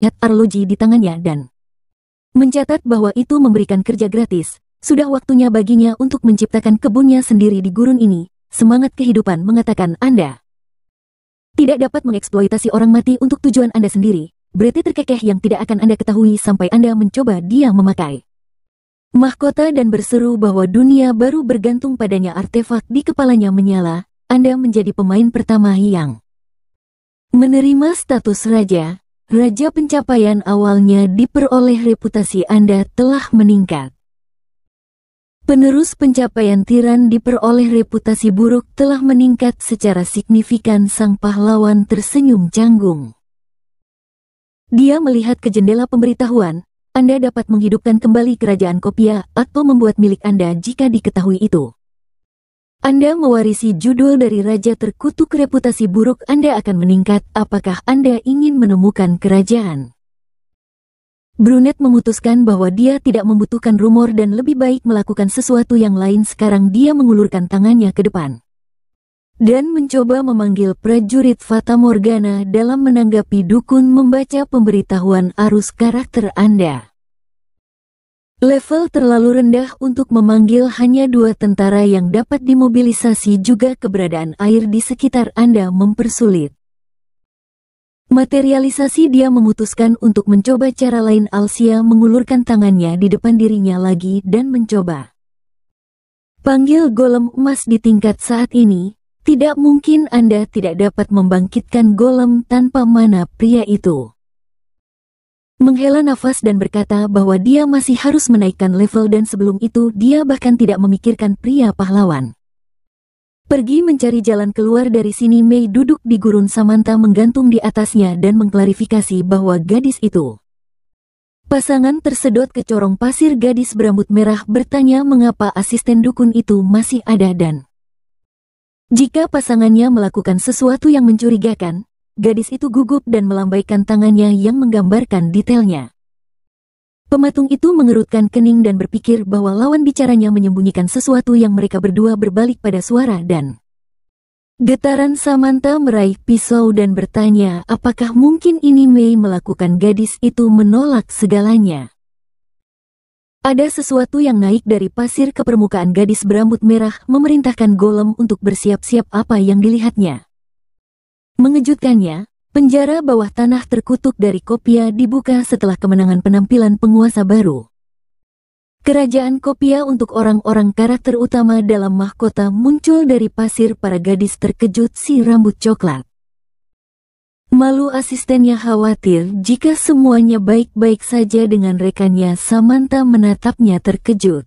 arloji di tangannya dan mencatat bahwa itu memberikan kerja gratis. Sudah waktunya baginya untuk menciptakan kebunnya sendiri di gurun ini. Semangat kehidupan mengatakan Anda tidak dapat mengeksploitasi orang mati untuk tujuan Anda sendiri. Berarti terkekeh yang tidak akan Anda ketahui sampai Anda mencoba dia memakai mahkota dan berseru bahwa dunia baru bergantung padanya. Artefak di kepalanya menyala. Anda menjadi pemain pertama yang menerima status raja. Raja pencapaian awalnya diperoleh, reputasi Anda telah meningkat. Penerus pencapaian tiran diperoleh, reputasi buruk telah meningkat secara signifikan. Sang pahlawan tersenyum canggung. Dia melihat ke jendela pemberitahuan. Anda dapat menghidupkan kembali kerajaan Kopia atau membuat milik Anda jika diketahui itu. Anda mewarisi judul dari raja terkutuk, reputasi buruk Anda akan meningkat. Apakah Anda ingin menemukan kerajaan? Brunet memutuskan bahwa dia tidak membutuhkan rumor dan lebih baik melakukan sesuatu yang lain. Sekarang dia mengulurkan tangannya ke depan dan mencoba memanggil prajurit Fata Morgana dalam menanggapi dukun membaca pemberitahuan arus karakter Anda. Level terlalu rendah untuk memanggil, hanya 2 tentara yang dapat dimobilisasi, juga keberadaan air di sekitar Anda mempersulit materialisasi. Dia memutuskan untuk mencoba cara lain. Alsia mengulurkan tangannya di depan dirinya lagi dan mencoba panggil golem emas di tingkat saat ini. Tidak mungkin Anda tidak dapat membangkitkan golem tanpa mana. Pria itu menghela nafas dan berkata bahwa dia masih harus menaikkan level, dan sebelum itu dia bahkan tidak memikirkan pria pahlawan. Pergi mencari jalan keluar dari sini. Mei duduk di gurun Samantha menggantung di atasnya dan mengklarifikasi bahwa gadis itu pasangan tersedot ke corong pasir. Gadis berambut merah bertanya mengapa asisten dukun itu masih ada dan jika pasangannya melakukan sesuatu yang mencurigakan. Gadis itu gugup dan melambaikan tangannya yang menggambarkan detailnya. Pematung itu mengerutkan kening dan berpikir bahwa lawan bicaranya menyembunyikan sesuatu yang mereka berdua berbalik pada suara dan getaran. Samantha meraih pisau dan bertanya, apakah mungkin ini Mei melakukan? Gadis itu menolak segalanya. Ada sesuatu yang naik dari pasir ke permukaan. Gadis berambut merah memerintahkan golem untuk bersiap-siap. Apa yang dilihatnya mengejutkannya. Penjara bawah tanah terkutuk dari Kopia dibuka setelah kemenangan penampilan penguasa baru. Kerajaan Kopia untuk orang-orang karakter utama dalam mahkota muncul dari pasir. Para gadis terkejut. Si rambut coklat malu asistennya khawatir jika semuanya baik-baik saja dengan rekannya. Samantha menatapnya terkejut.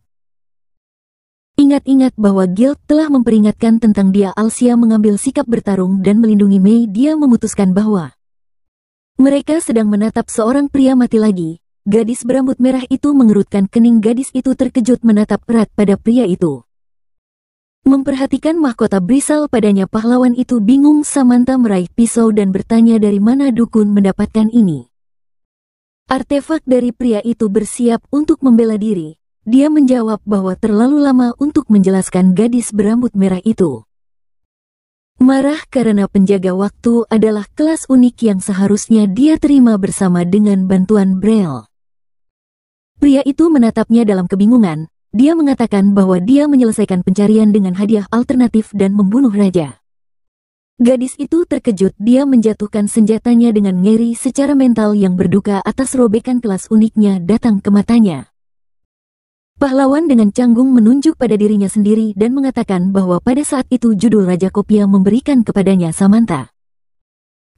Ingat-ingat bahwa Guild telah memperingatkan tentang dia. Alsia mengambil sikap bertarung dan melindungi Mei. Dia memutuskan bahwa mereka sedang menatap seorang pria mati lagi. Gadis berambut merah itu mengerutkan kening. Gadis itu terkejut menatap erat pada pria itu. Memperhatikan mahkota brisal padanya, pahlawan itu bingung. Samantha meraih pisau dan bertanya dari mana dukun mendapatkan ini. Artefak dari pria itu bersiap untuk membela diri. Dia menjawab bahwa terlalu lama untuk menjelaskan. Gadis berambut merah itu marah karena penjaga waktu adalah kelas unik yang seharusnya dia terima bersama dengan bantuan Braille. Pria itu menatapnya dalam kebingungan. Dia mengatakan bahwa dia menyelesaikan pencarian dengan hadiah alternatif dan membunuh raja. Gadis itu terkejut. Dia menjatuhkan senjatanya dengan ngeri. Secara mental yang berduka atas robekan kelas uniknya datang ke matanya. Pahlawan dengan canggung menunjuk pada dirinya sendiri dan mengatakan bahwa pada saat itu judul Raja Kopia memberikan kepadanya Samantha.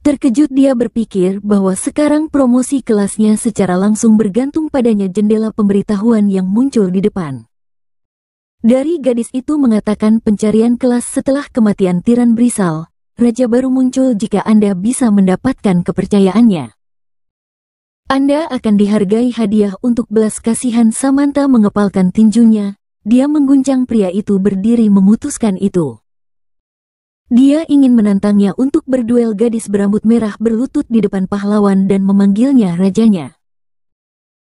Terkejut dia berpikir bahwa sekarang promosi kelasnya secara langsung bergantung padanya. Jendela pemberitahuan yang muncul di depan dari gadis itu mengatakan pencarian kelas setelah kematian tiran Brisal. Raja baru muncul jika Anda bisa mendapatkan kepercayaannya. Anda akan dihargai hadiah untuk belas kasihan. Samantha mengepalkan tinjunya. Dia mengguncang pria itu berdiri memutuskan itu. Dia ingin menantangnya untuk berduel. Gadis berambut merah berlutut di depan pahlawan dan memanggilnya rajanya.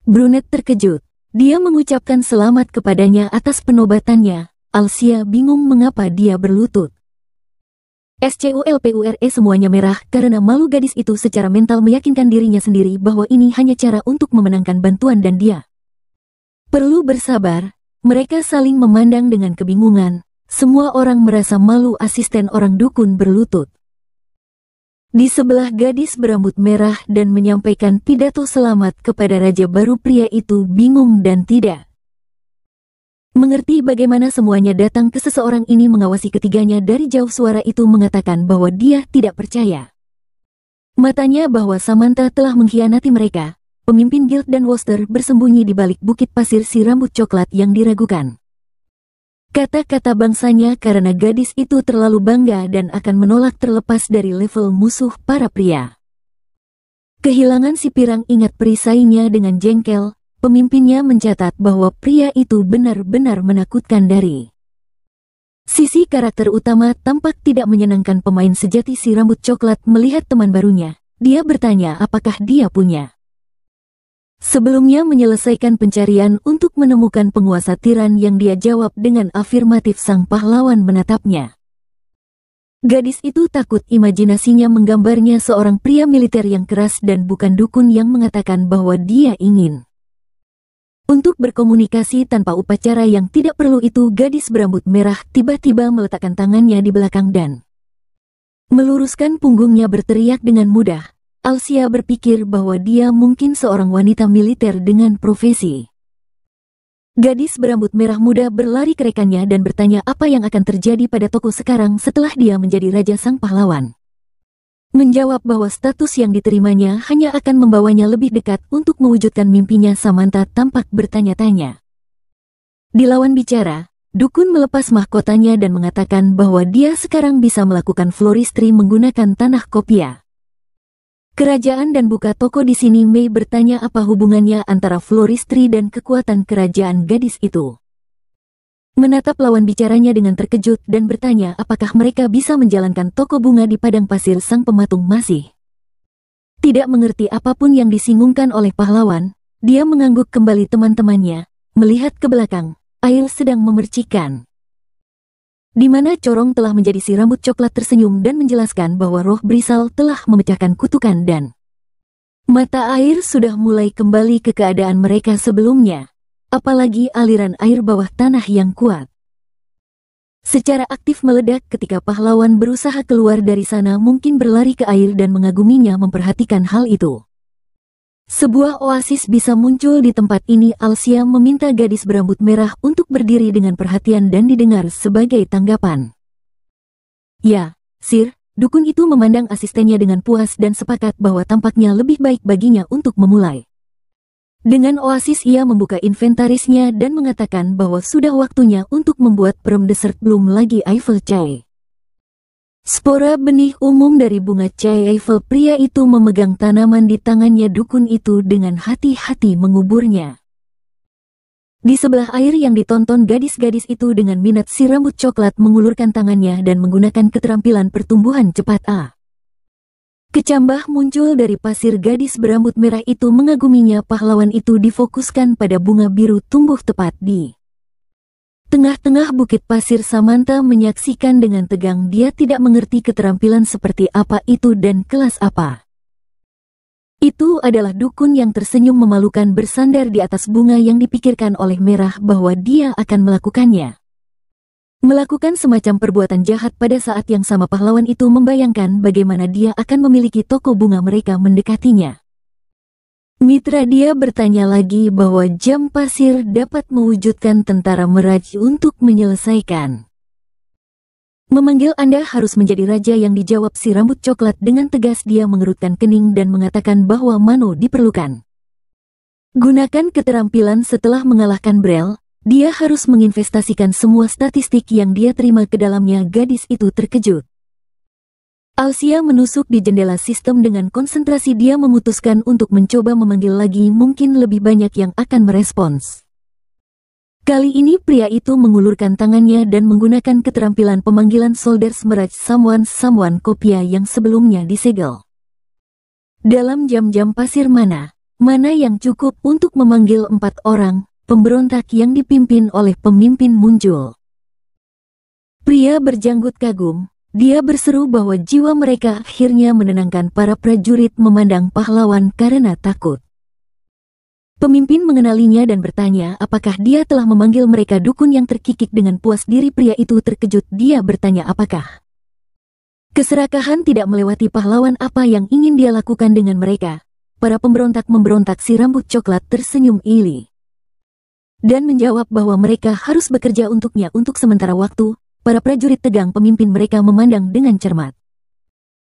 Brunet terkejut. Dia mengucapkan selamat kepadanya atas penobatannya. Alsia bingung mengapa dia berlutut. SCULPURE semuanya merah karena malu. Gadis itu secara mental meyakinkan dirinya sendiri bahwa ini hanya cara untuk memenangkan bantuan dan dia perlu bersabar. Mereka saling memandang dengan kebingungan. Semua orang merasa malu. Asisten orang dukun berlutut di sebelah gadis berambut merah dan menyampaikan pidato selamat kepada raja baru. Pria itu bingung dan tidak mengerti bagaimana semuanya datang ke seseorang ini mengawasi ketiganya dari jauh. Suara itu mengatakan bahwa dia tidak percaya matanya bahwa Samantha telah mengkhianati mereka. Pemimpin Guild dan Woster bersembunyi di balik bukit pasir si rambut coklat yang diragukan. Kata-kata bangsanya karena gadis itu terlalu bangga dan akan menolak terlepas dari level musuh para pria. Kehilangan si pirang ingat perisainya dengan jengkel. Pemimpinnya mencatat bahwa pria itu benar-benar menakutkan. Dari sisi karakter utama tampak tidak menyenangkan. Pemain sejati si rambut coklat melihat teman barunya. Dia bertanya apakah dia punya sebelumnya menyelesaikan pencarian untuk menemukan penguasa tiran yang dia jawab dengan afirmatif. Sang pahlawan menatapnya. Gadis itu takut. Imajinasinya menggambarnya seorang pria militer yang keras dan bukan dukun yang mengatakan bahwa dia ingin untuk berkomunikasi tanpa upacara yang tidak perlu itu. Gadis berambut merah tiba-tiba meletakkan tangannya di belakang dan meluruskan punggungnya berteriak dengan mudah. Alsia berpikir bahwa dia mungkin seorang wanita militer dengan profesi. Gadis berambut merah muda berlari ke rekannya dan bertanya apa yang akan terjadi pada toko sekarang setelah dia menjadi raja. Sang pahlawan menjawab bahwa status yang diterimanya hanya akan membawanya lebih dekat untuk mewujudkan mimpinya. Samantha tampak bertanya-tanya. Di lawan bicara, dukun melepas mahkotanya dan mengatakan bahwa dia sekarang bisa melakukan floristry menggunakan tanah kopia kerajaan dan buka toko di sini. Mei bertanya apa hubungannya antara floristry dan kekuatan kerajaan. Gadis itu menatap lawan bicaranya dengan terkejut dan bertanya apakah mereka bisa menjalankan toko bunga di padang pasir. Sang pematung masih tidak mengerti apapun yang disinggungkan oleh pahlawan. Dia mengangguk kembali. Teman-temannya melihat ke belakang. Air sedang memercikan, di mana Corong telah menjadi si rambut coklat tersenyum dan menjelaskan bahwa roh Brisal telah memecahkan kutukan dan mata air sudah mulai kembali ke keadaan mereka sebelumnya. Apalagi aliran air bawah tanah yang kuat secara aktif meledak ketika pahlawan berusaha keluar dari sana. Mungkin berlari ke air dan mengaguminya. Memperhatikan hal itu, sebuah oasis bisa muncul di tempat ini. Alsia meminta gadis berambut merah untuk berdiri dengan perhatian dan didengar sebagai tanggapan. Ya, Sir. Dukun itu memandang asistennya dengan puas dan sepakat bahwa tampaknya lebih baik baginya untuk memulai. Dengan oasis ia membuka inventarisnya dan mengatakan bahwa sudah waktunya untuk membuat prom dessert. Belum lagi Eiffel Chai. Spora benih umum dari bunga Chai Eiffel. Pria itu memegang tanaman di tangannya. Dukun itu dengan hati-hati menguburnya di sebelah air yang ditonton gadis-gadis itu dengan minat. Si rambut coklat mengulurkan tangannya dan menggunakan keterampilan pertumbuhan cepat. Kecambah muncul dari pasir. Gadis berambut merah itu mengaguminya. Pahlawan itu difokuskan pada bunga biru tumbuh tepat di tengah-tengah bukit pasir. Samantha menyaksikan dengan tegang. Dia tidak mengerti keterampilan seperti apa itu dan kelas apa. Itu adalah dukun yang tersenyum memalukan bersandar di atas bunga yang dipikirkan oleh Merah bahwa dia akan melakukannya. Melakukan semacam perbuatan jahat pada saat yang sama. Pahlawan itu membayangkan bagaimana dia akan memiliki toko bunga. Mereka mendekatinya. Mitra dia bertanya lagi bahwa jam pasir dapat mewujudkan tentara Meraj untuk menyelesaikan. Memanggil Anda harus menjadi raja yang dijawab si rambut coklat dengan tegas. Dia mengerutkan kening dan mengatakan bahwa Mano diperlukan. Gunakan keterampilan setelah mengalahkan Brel. Dia harus menginvestasikan semua statistik yang dia terima ke dalamnya. Gadis itu terkejut. Alsia menusuk di jendela sistem dengan konsentrasi. Dia memutuskan untuk mencoba memanggil lagi. Mungkin lebih banyak yang akan merespons. Kali ini pria itu mengulurkan tangannya dan menggunakan keterampilan pemanggilan Soldiers Meraj Someone kopia yang sebelumnya disegel. Dalam jam-jam pasir mana yang cukup untuk memanggil 4 orang. Pemberontak yang dipimpin oleh pemimpin muncul. Pria berjanggut kagum. Dia berseru bahwa jiwa mereka akhirnya menenangkan para prajurit memandang pahlawan karena takut. Pemimpin mengenalinya dan bertanya apakah dia telah memanggil mereka. Dukun yang terkikik dengan puas diri pria itu terkejut. Dia bertanya apakah keserakahan tidak melewati pahlawan. Apa yang ingin dia lakukan dengan mereka. Para pemberontak memberontak. Si rambut coklat tersenyum iri dan menjawab bahwa mereka harus bekerja untuknya untuk sementara waktu. Para prajurit tegang. Pemimpin mereka memandang dengan cermat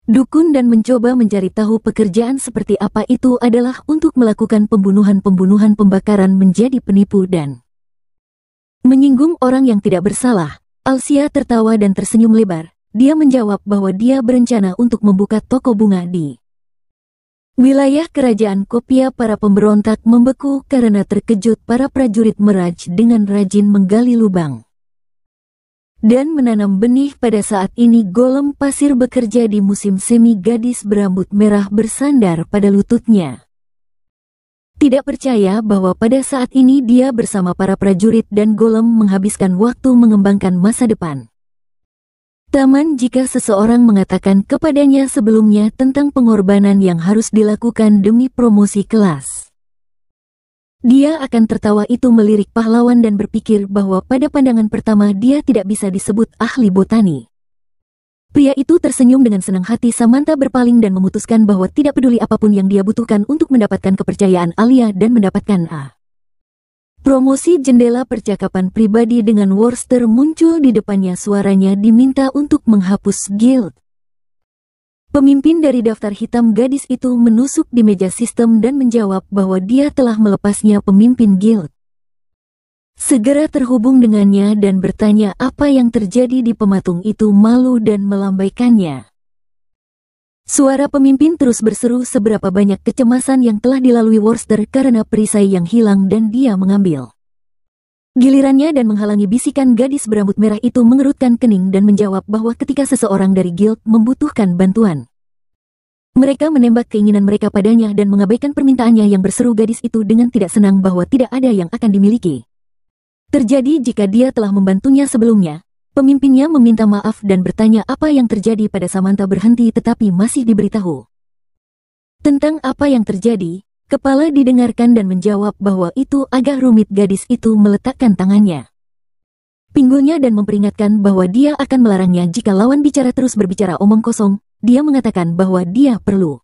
dukun dan mencoba mencari tahu pekerjaan seperti apa. Itu adalah untuk melakukan pembunuhan pembakaran, menjadi penipu dan menyinggung orang yang tidak bersalah. Alsia tertawa dan tersenyum lebar. Dia menjawab bahwa dia berencana untuk membuka toko bunga di wilayah kerajaan Kopia. Para pemberontak membeku karena terkejut. Para prajurit meraj dengan rajin menggali lubang dan menanam benih. Pada saat ini golem pasir bekerja di musim semi. Gadis berambut merah bersandar pada lututnya, tidak percaya bahwa pada saat ini dia bersama para prajurit dan golem menghabiskan waktu mengembangkan masa depan taman. Jika seseorang mengatakan kepadanya sebelumnya tentang pengorbanan yang harus dilakukan demi promosi kelas, dia akan tertawa. Itu melirik pahlawan dan berpikir bahwa pada pandangan pertama dia tidak bisa disebut ahli botani. Pria itu tersenyum dengan senang hati. Samantha berpaling dan memutuskan bahwa tidak peduli apapun yang dia butuhkan untuk mendapatkan kepercayaan Alia dan mendapatkan promosi. Jendela percakapan pribadi dengan Worcester muncul di depannya. Suaranya diminta untuk menghapus guild. Pemimpin dari daftar hitam. Gadis itu menusuk di meja sistem dan menjawab bahwa dia telah melepasnya. Pemimpin guild segera terhubung dengannya dan bertanya apa yang terjadi di pematung itu. Malu dan melambaikannya. Suara pemimpin terus berseru seberapa banyak kecemasan yang telah dilalui Worcester karena perisai yang hilang dan dia mengambil gilirannya dan menghalangi bisikan. Gadis berambut merah itu mengerutkan kening dan menjawab bahwa ketika seseorang dari guild membutuhkan bantuan, mereka menembak keinginan mereka padanya dan mengabaikan permintaannya yang berseru. Gadis itu dengan tidak senang bahwa tidak ada yang akan dimiliki terjadi jika dia telah membantunya sebelumnya. Pemimpinnya meminta maaf dan bertanya apa yang terjadi. Pada Samantha berhenti tetapi masih diberitahu tentang apa yang terjadi. Kepala didengarkan dan menjawab bahwa itu agak rumit. Gadis itu meletakkan tangannya pinggulnya dan memperingatkan bahwa dia akan melarangnya jika lawan bicara terus berbicara omong kosong. Dia mengatakan bahwa dia perlu.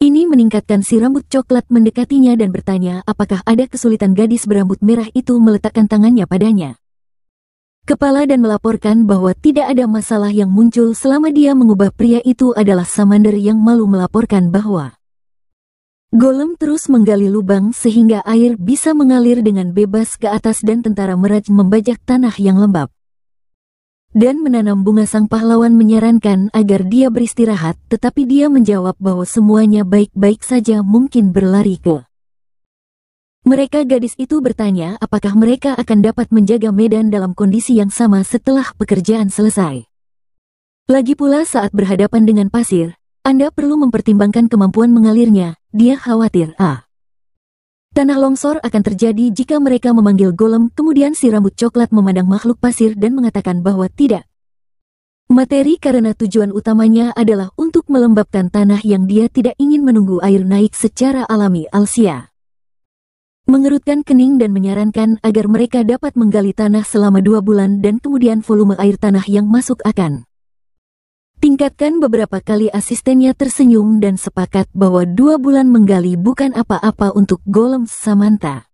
Ini meningkatkan. Si rambut coklat mendekatinya dan bertanya apakah ada kesulitan. Gadis berambut merah itu meletakkan tangannya padanya kepala dan melaporkan bahwa tidak ada masalah yang muncul selama dia mengubah. Pria itu adalah Samander yang malu melaporkan bahwa golem terus menggali lubang sehingga air bisa mengalir dengan bebas ke atas dan tentara meraj membajak tanah yang lembab dan menanam bunga. Sang pahlawan menyarankan agar dia beristirahat, tetapi dia menjawab bahwa semuanya baik-baik saja. Mungkin berlari ke mereka. Gadis itu bertanya apakah mereka akan dapat menjaga medan dalam kondisi yang sama setelah pekerjaan selesai. Lagi pula saat berhadapan dengan pasir, Anda perlu mempertimbangkan kemampuan mengalirnya. Dia khawatir tanah longsor akan terjadi jika mereka memanggil golem. Kemudian si rambut coklat memandang makhluk pasir dan mengatakan bahwa tidak materi karena tujuan utamanya adalah untuk melembabkan tanah yang dia tidak ingin menunggu air naik secara alami. Alsia mengerutkan kening dan menyarankan agar mereka dapat menggali tanah selama 2 bulan dan kemudian volume air tanah yang masuk akan tingkatkan beberapa kali. Asistennya tersenyum dan sepakat bahwa 2 bulan menggali bukan apa-apa untuk golem. Samantha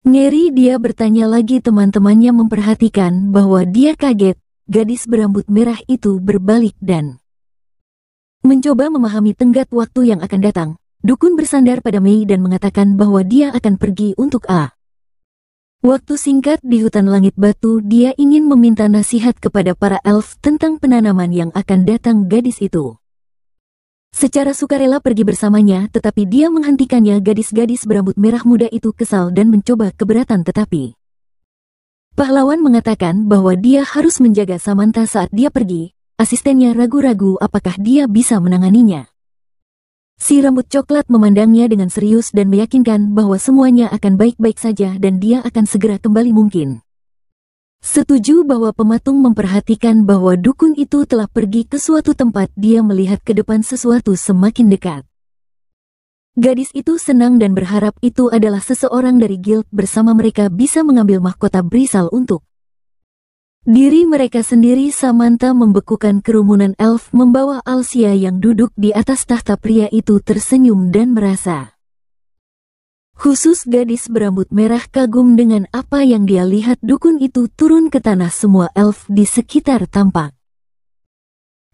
ngeri. Dia bertanya lagi. Teman-temannya memperhatikan bahwa dia kaget. Gadis berambut merah itu berbalik dan mencoba memahami tenggat waktu yang akan datang. Dukun bersandar pada Mei dan mengatakan bahwa dia akan pergi untuk waktu singkat di hutan langit batu. Dia ingin meminta nasihat kepada para elf tentang penanaman yang akan datang. Gadis itu secara sukarela pergi bersamanya, tetapi dia menghentikannya. Gadis-gadis berambut merah muda itu kesal dan mencoba keberatan, tetapi pahlawan mengatakan bahwa dia harus menjaga Samantha saat dia pergi. Asistennya ragu-ragu apakah dia bisa menanganinya. Si rambut coklat memandangnya dengan serius dan meyakinkan bahwa semuanya akan baik-baik saja dan dia akan segera kembali mungkin Setuju bahwa pematung memperhatikan bahwa dukun itu telah pergi ke suatu tempat. Dia melihat ke depan sesuatu semakin dekat. Gadis itu senang dan berharap itu adalah seseorang dari guild bersama mereka bisa mengambil mahkota Brisal untuk diri mereka sendiri. Samantha membekukan kerumunan elf membawa Alsia yang duduk di atas tahta. Pria itu tersenyum dan merasa khusus gadis berambut merah kagum dengan apa yang dia lihat. Dukun itu turun ke tanah. Semua elf di sekitar tampak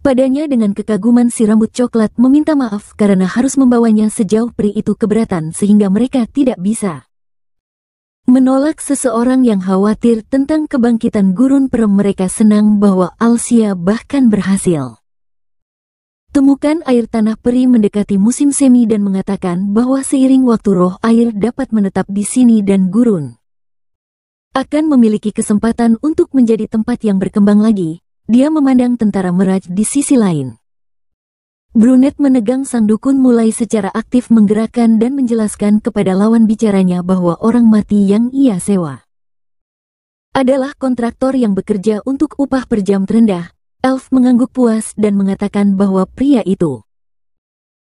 padanya dengan kekaguman. Si rambut coklat meminta maaf karena harus membawanya sejauh. Peri itu keberatan sehingga mereka tidak bisa menolak seseorang yang khawatir tentang kebangkitan gurun perem. Mereka senang bahwa Alsia bahkan berhasil temukan air. Tanah peri mendekati musim semi dan mengatakan bahwa seiring waktu roh air dapat menetap di sini dan gurun akan memiliki kesempatan untuk menjadi tempat yang berkembang lagi. Dia memandang tentara Meraj di sisi lain. Brunet menegang. Sang dukun mulai secara aktif menggerakkan dan menjelaskan kepada lawan bicaranya bahwa orang mati yang ia sewa adalah kontraktor yang bekerja untuk upah per jam terendah. Elf mengangguk puas dan mengatakan bahwa pria itu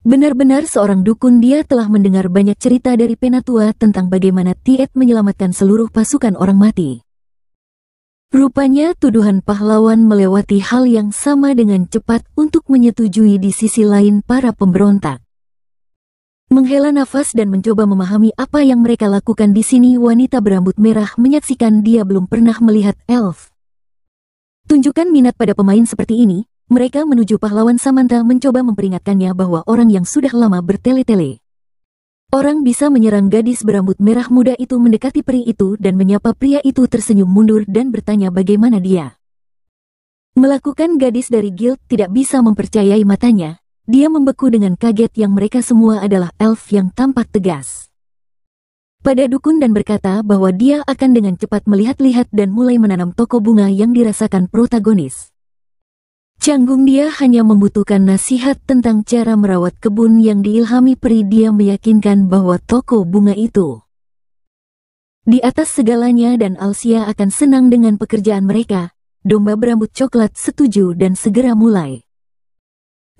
benar-benar seorang dukun. Dia telah mendengar banyak cerita dari Penatua tentang bagaimana Tiet menyelamatkan seluruh pasukan orang mati. Rupanya tuduhan pahlawan melewati hal yang sama dengan cepat untuk menyetujui. Di sisi lain para pemberontak menghela nafas dan mencoba memahami apa yang mereka lakukan di sini. Wanita berambut merah menyaksikan. Dia belum pernah melihat elf tunjukkan minat pada pemain seperti ini. Mereka menuju pahlawan. Samantha mencoba memperingatkannya bahwa orang yang sudah lama bertele-tele orang bisa menyerang. Gadis berambut merah muda itu mendekati peri itu dan menyapa. Pria itu tersenyum mundur dan bertanya bagaimana dia melakukan. Gadis dari guild tidak bisa mempercayai matanya. Dia membeku dengan kaget. Yang mereka semua adalah elf yang tampak tegas pada dukun dan berkata bahwa dia akan dengan cepat melihat-lihat dan mulai menanam toko bunga yang dirasakan protagonis. Canggung dia hanya membutuhkan nasihat tentang cara merawat kebun yang diilhami peri. Dia meyakinkan bahwa toko bunga itu di atas segalanya dan Alsia akan senang dengan pekerjaan mereka. Domba berambut coklat setuju dan segera mulai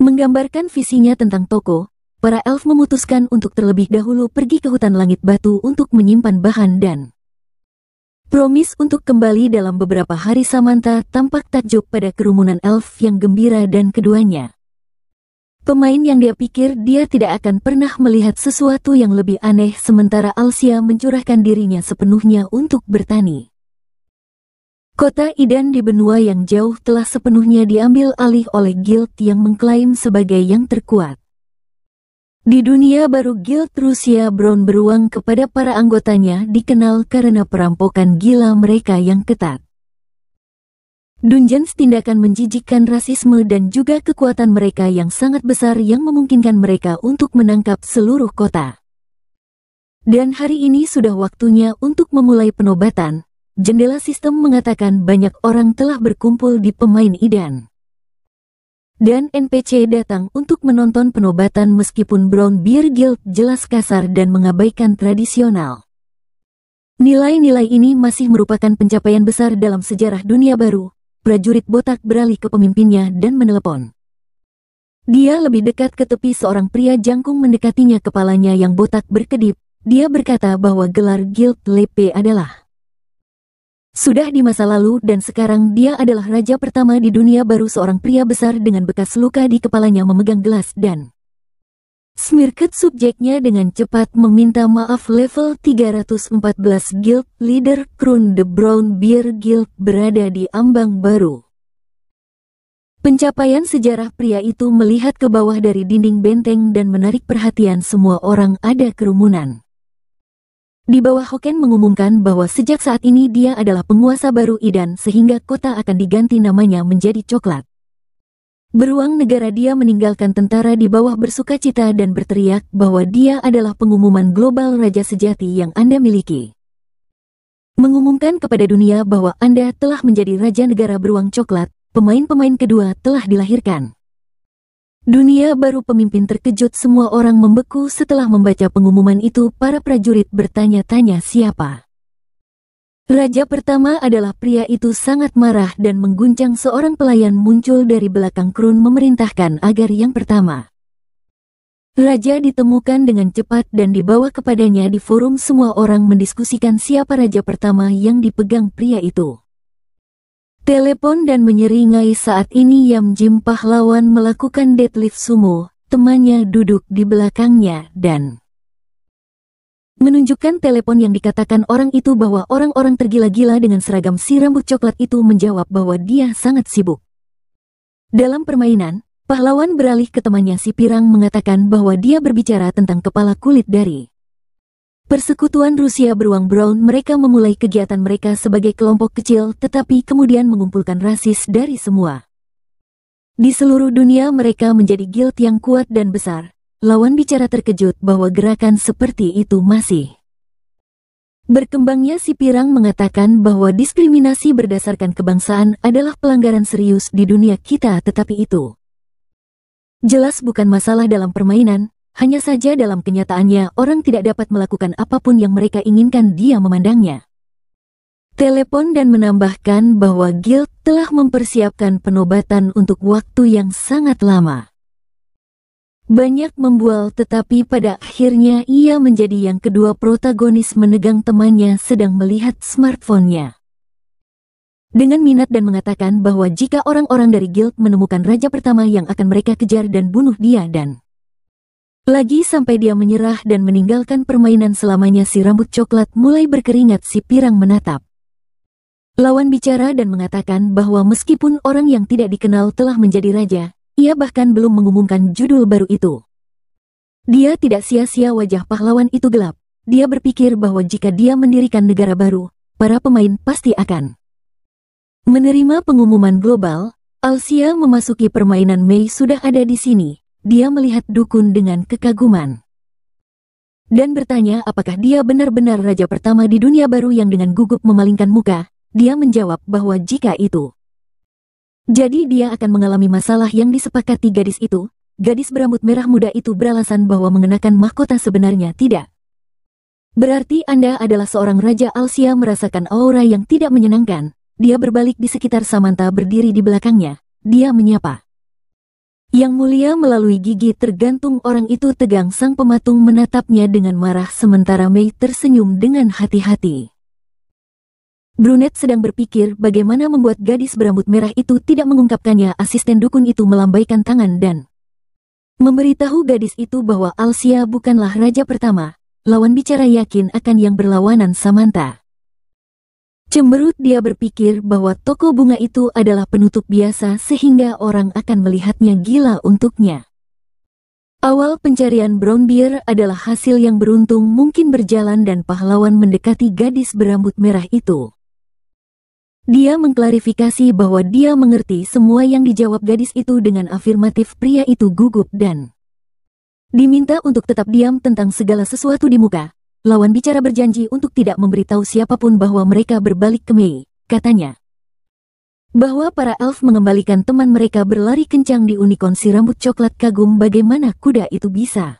menggambarkan visinya tentang toko. Para elf memutuskan untuk terlebih dahulu pergi ke hutan langit batu untuk menyimpan bahan dan promis untuk kembali dalam beberapa hari. Samantha tampak takjub pada kerumunan elf yang gembira dan keduanya pemain yang dia pikir dia tidak akan pernah melihat sesuatu yang lebih aneh. Sementara Alsia mencurahkan dirinya sepenuhnya untuk bertani. Kota Idan di benua yang jauh telah sepenuhnya diambil alih oleh guild yang mengklaim sebagai yang terkuat di dunia baru. Guild Rusia Brown beruang kepada para anggotanya dikenal karena perampokan gila mereka yang ketat. Dungeons, tindakan menjijikkan, rasisme dan juga kekuatan mereka yang sangat besar yang memungkinkan mereka untuk menangkap seluruh kota. Dan hari ini sudah waktunya untuk memulai penobatan. Jendela sistem mengatakan banyak orang telah berkumpul di pemain Idan. Dan NPC datang untuk menonton penobatan. Meskipun Brown Bear Guild jelas kasar dan mengabaikan tradisional, nilai-nilai ini masih merupakan pencapaian besar dalam sejarah dunia baru. Prajurit botak beralih ke pemimpinnya dan menelepon. Dia lebih dekat ke tepi. Seorang pria jangkung mendekatinya. Kepalanya yang botak berkedip. Dia berkata bahwa gelar Guild Lepe adalah sudah di masa lalu dan sekarang dia adalah raja pertama di dunia baru. Seorang pria besar dengan bekas luka di kepalanya memegang gelas dan smirket subjeknya dengan cepat meminta maaf. Level 314 Guild Leader Krun the Brown Bear Guild berada di ambang baru pencapaian sejarah. Pria itu melihat ke bawah dari dinding benteng dan menarik perhatian semua orang. Ada kerumunan di bawah. Hoken mengumumkan bahwa sejak saat ini dia adalah penguasa baru Idan sehingga kota akan diganti namanya menjadi coklat. Beruang negara. Dia meninggalkan tentara di bawah bersukacita dan berteriak bahwa dia adalah pengumuman global raja sejati yang Anda miliki. Mengumumkan kepada dunia bahwa Anda telah menjadi raja negara beruang coklat. Pemain-pemain kedua telah dilahirkan. Dunia baru pemimpin terkejut. Semua orang membeku setelah membaca pengumuman itu. Para prajurit bertanya-tanya siapa Raja pertama adalah pria itu sangat marah dan mengguncang seorang pelayan muncul dari belakang Krun memerintahkan agar yang pertama. Raja ditemukan dengan cepat dan dibawa kepadanya di forum semua orang mendiskusikan siapa raja pertama yang dipegang pria itu. Telepon dan menyeringai saat ini Yam Jim pahlawan melakukan deadlift sumo, temannya duduk di belakangnya dan menunjukkan telepon yang dikatakan orang itu bahwa orang-orang tergila-gila dengan seragam si rambut coklat itu menjawab bahwa dia sangat sibuk. Dalam permainan, pahlawan beralih ke temannya si pirang mengatakan bahwa dia berbicara tentang kepala kulit dari Persekutuan Rusia beruang Brown. Mereka memulai kegiatan mereka sebagai kelompok kecil tetapi kemudian mengumpulkan rasis dari semua. Di seluruh dunia mereka menjadi guild yang kuat dan besar. Lawan bicara terkejut bahwa gerakan seperti itu masih berkembangnya. Si pirang mengatakan bahwa diskriminasi berdasarkan kebangsaan adalah pelanggaran serius di dunia kita tetapi itu jelas bukan masalah dalam permainan, hanya saja dalam kenyataannya orang tidak dapat melakukan apapun yang mereka inginkan. Dia memandangnya telepon dan menambahkan bahwa guild telah mempersiapkan penobatan untuk waktu yang sangat lama. Banyak membual tetapi pada akhirnya ia menjadi yang kedua protagonis menegang temannya sedang melihat smartphone-nya dengan minat dan mengatakan bahwa jika orang-orang dari guild menemukan raja pertama yang akan mereka kejar dan bunuh dia dan lagi sampai dia menyerah dan meninggalkan permainan selamanya. Si rambut coklat mulai berkeringat. Si pirang menatap lawan bicara dan mengatakan bahwa meskipun orang yang tidak dikenal telah menjadi raja, ia bahkan belum mengumumkan judul baru itu. Dia tidak sia-sia. Wajah pahlawan itu gelap. Dia berpikir bahwa jika dia mendirikan negara baru, para pemain pasti akan menerima pengumuman global. Alsia memasuki permainan. Mei sudah ada di sini. Dia melihat dukun dengan kekaguman dan bertanya apakah dia benar-benar raja pertama di dunia baru. Yang dengan gugup memalingkan muka, dia menjawab bahwa jika itu jadi dia akan mengalami masalah yang disepakati gadis itu. Gadis berambut merah muda itu beralasan bahwa mengenakan mahkota sebenarnya tidak berarti Anda adalah seorang raja. Alsia merasakan aura yang tidak menyenangkan. Dia berbalik di sekitar Samantha berdiri di belakangnya. Dia menyapa Yang Mulia melalui gigi tergantung. Orang itu tegang. Sang pematung menatapnya dengan marah sementara Mei tersenyum dengan hati-hati. Brunette sedang berpikir bagaimana membuat gadis berambut merah itu tidak mengungkapkannya. Asisten dukun itu melambaikan tangan dan memberitahu gadis itu bahwa Alsia bukanlah raja pertama. Lawan bicara yakin akan yang berlawanan Samantha. Cemberut dia berpikir bahwa toko bunga itu adalah penutup biasa sehingga orang akan melihatnya gila untuknya. Awal pencarian Brownbeard adalah hasil yang beruntung mungkin berjalan dan pahlawan mendekati gadis berambut merah itu. Dia mengklarifikasi bahwa dia mengerti semua yang dijawab gadis itu dengan afirmatif. Pria itu gugup dan diminta untuk tetap diam tentang segala sesuatu di muka. Lawan bicara berjanji untuk tidak memberitahu siapapun bahwa mereka berbalik ke Mei. Katanya bahwa para elf mengembalikan teman mereka berlari kencang di unicorn. Si rambut coklat kagum bagaimana kuda itu bisa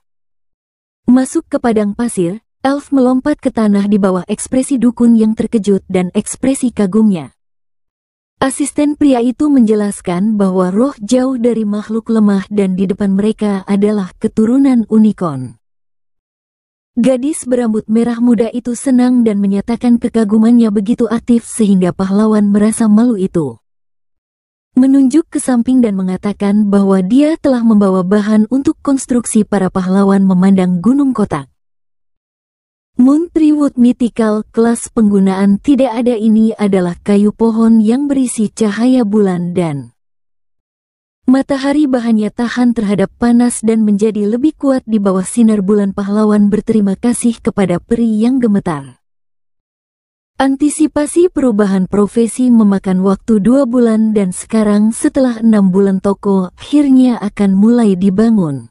masuk ke padang pasir. Elf melompat ke tanah di bawah ekspresi dukun yang terkejut dan ekspresi kagumnya. Asisten pria itu menjelaskan bahwa roh jauh dari makhluk lemah dan di depan mereka adalah keturunan unicorn. Gadis berambut merah muda itu senang dan menyatakan kekagumannya begitu aktif sehingga pahlawan merasa malu. Itu menunjuk ke samping dan mengatakan bahwa dia telah membawa bahan untuk konstruksi para pahlawan memandang gunung kotak. Moontree Mythical kelas penggunaan tidak ada. Ini adalah kayu pohon yang berisi cahaya bulan dan matahari. Bahannya tahan terhadap panas dan menjadi lebih kuat di bawah sinar bulan. Pahlawan berterima kasih kepada peri yang gemetar. Antisipasi perubahan profesi memakan waktu 2 bulan dan sekarang setelah 6 bulan toko akhirnya akan mulai dibangun.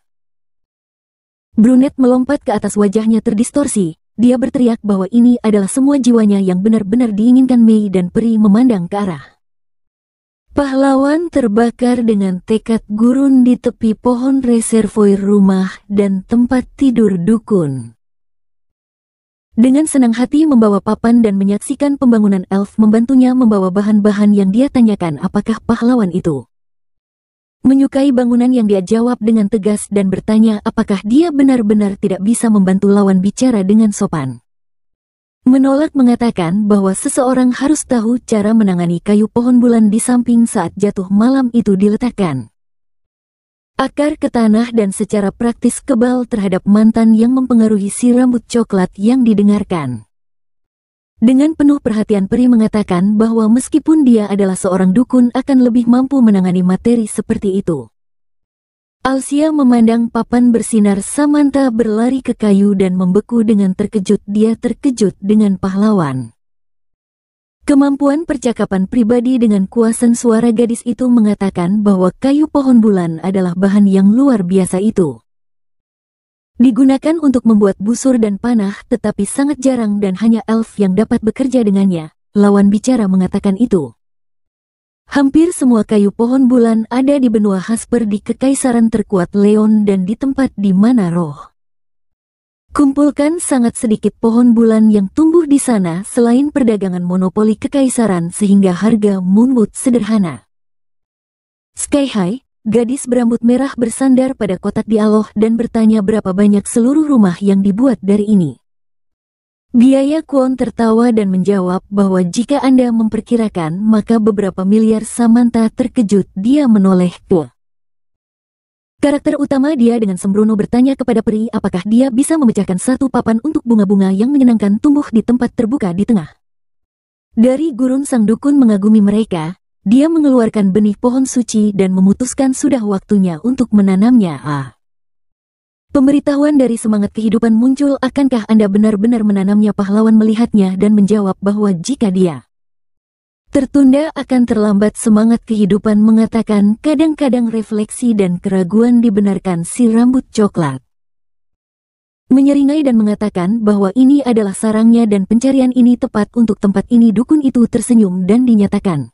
Brunette melompat ke atas. Wajahnya terdistorsi. Dia berteriak bahwa ini adalah semua jiwanya yang benar-benar diinginkan. Mei dan peri memandang ke arah pahlawan terbakar dengan tekad gurun di tepi pohon reservoir rumah dan tempat tidur dukun. Dengan senang hati membawa papan dan menyaksikan pembangunan elf membantunya membawa bahan-bahan yang dia tanyakan apakah pahlawan itu menyukai bangunan yang dia jawab dengan tegas dan bertanya apakah dia benar-benar tidak bisa membantu lawan bicara dengan sopan. Menolak mengatakan bahwa seseorang harus tahu cara menangani kayu pohon bulan di samping saat jatuh malam itu diletakkan akar ke tanah dan secara praktis kebal terhadap mantan yang mempengaruhi si rambut coklat yang didengarkan. Dengan penuh perhatian peri mengatakan bahwa meskipun dia adalah seorang dukun akan lebih mampu menangani materi seperti itu. Alsia memandang papan bersinar Samantha berlari ke kayu dan membeku dengan terkejut. Dia terkejut dengan pahlawan. Kemampuan percakapan pribadi dengan kuasan suara gadis itu mengatakan bahwa kayu pohon bulan adalah bahan yang luar biasa itu. Digunakan untuk membuat busur dan panah tetapi sangat jarang dan hanya elf yang dapat bekerja dengannya, lawan bicara mengatakan itu. Hampir semua kayu pohon bulan ada di benua Hasper di kekaisaran terkuat Leon dan di tempat di mana roh kumpulkan sangat sedikit pohon bulan yang tumbuh di sana selain perdagangan monopoli kekaisaran sehingga harga Moonwood sederhana. Sky High, gadis berambut merah bersandar pada kotak dialog dan bertanya berapa banyak seluruh rumah yang dibuat dari ini. Biaya Kwon tertawa dan menjawab bahwa jika Anda memperkirakan maka beberapa miliar. Samantha terkejut, dia menoleh ke karakter utama dia dengan sembrono bertanya kepada peri apakah dia bisa memecahkan satu papan untuk bunga-bunga yang menyenangkan tumbuh di tempat terbuka di tengah. Dari gurun sang dukun mengagumi mereka, dia mengeluarkan benih pohon suci dan memutuskan sudah waktunya untuk menanamnya. Pemberitahuan dari semangat kehidupan muncul, akankah Anda benar-benar menanamnya? Pahlawan melihatnya dan menjawab bahwa jika dia tertunda akan terlambat. Semangat kehidupan mengatakan kadang-kadang refleksi dan keraguan dibenarkan. Si rambut coklat menyeringai dan mengatakan bahwa ini adalah sarangnya dan pencarian ini tepat untuk tempat ini. Dukun itu tersenyum dan dinyatakan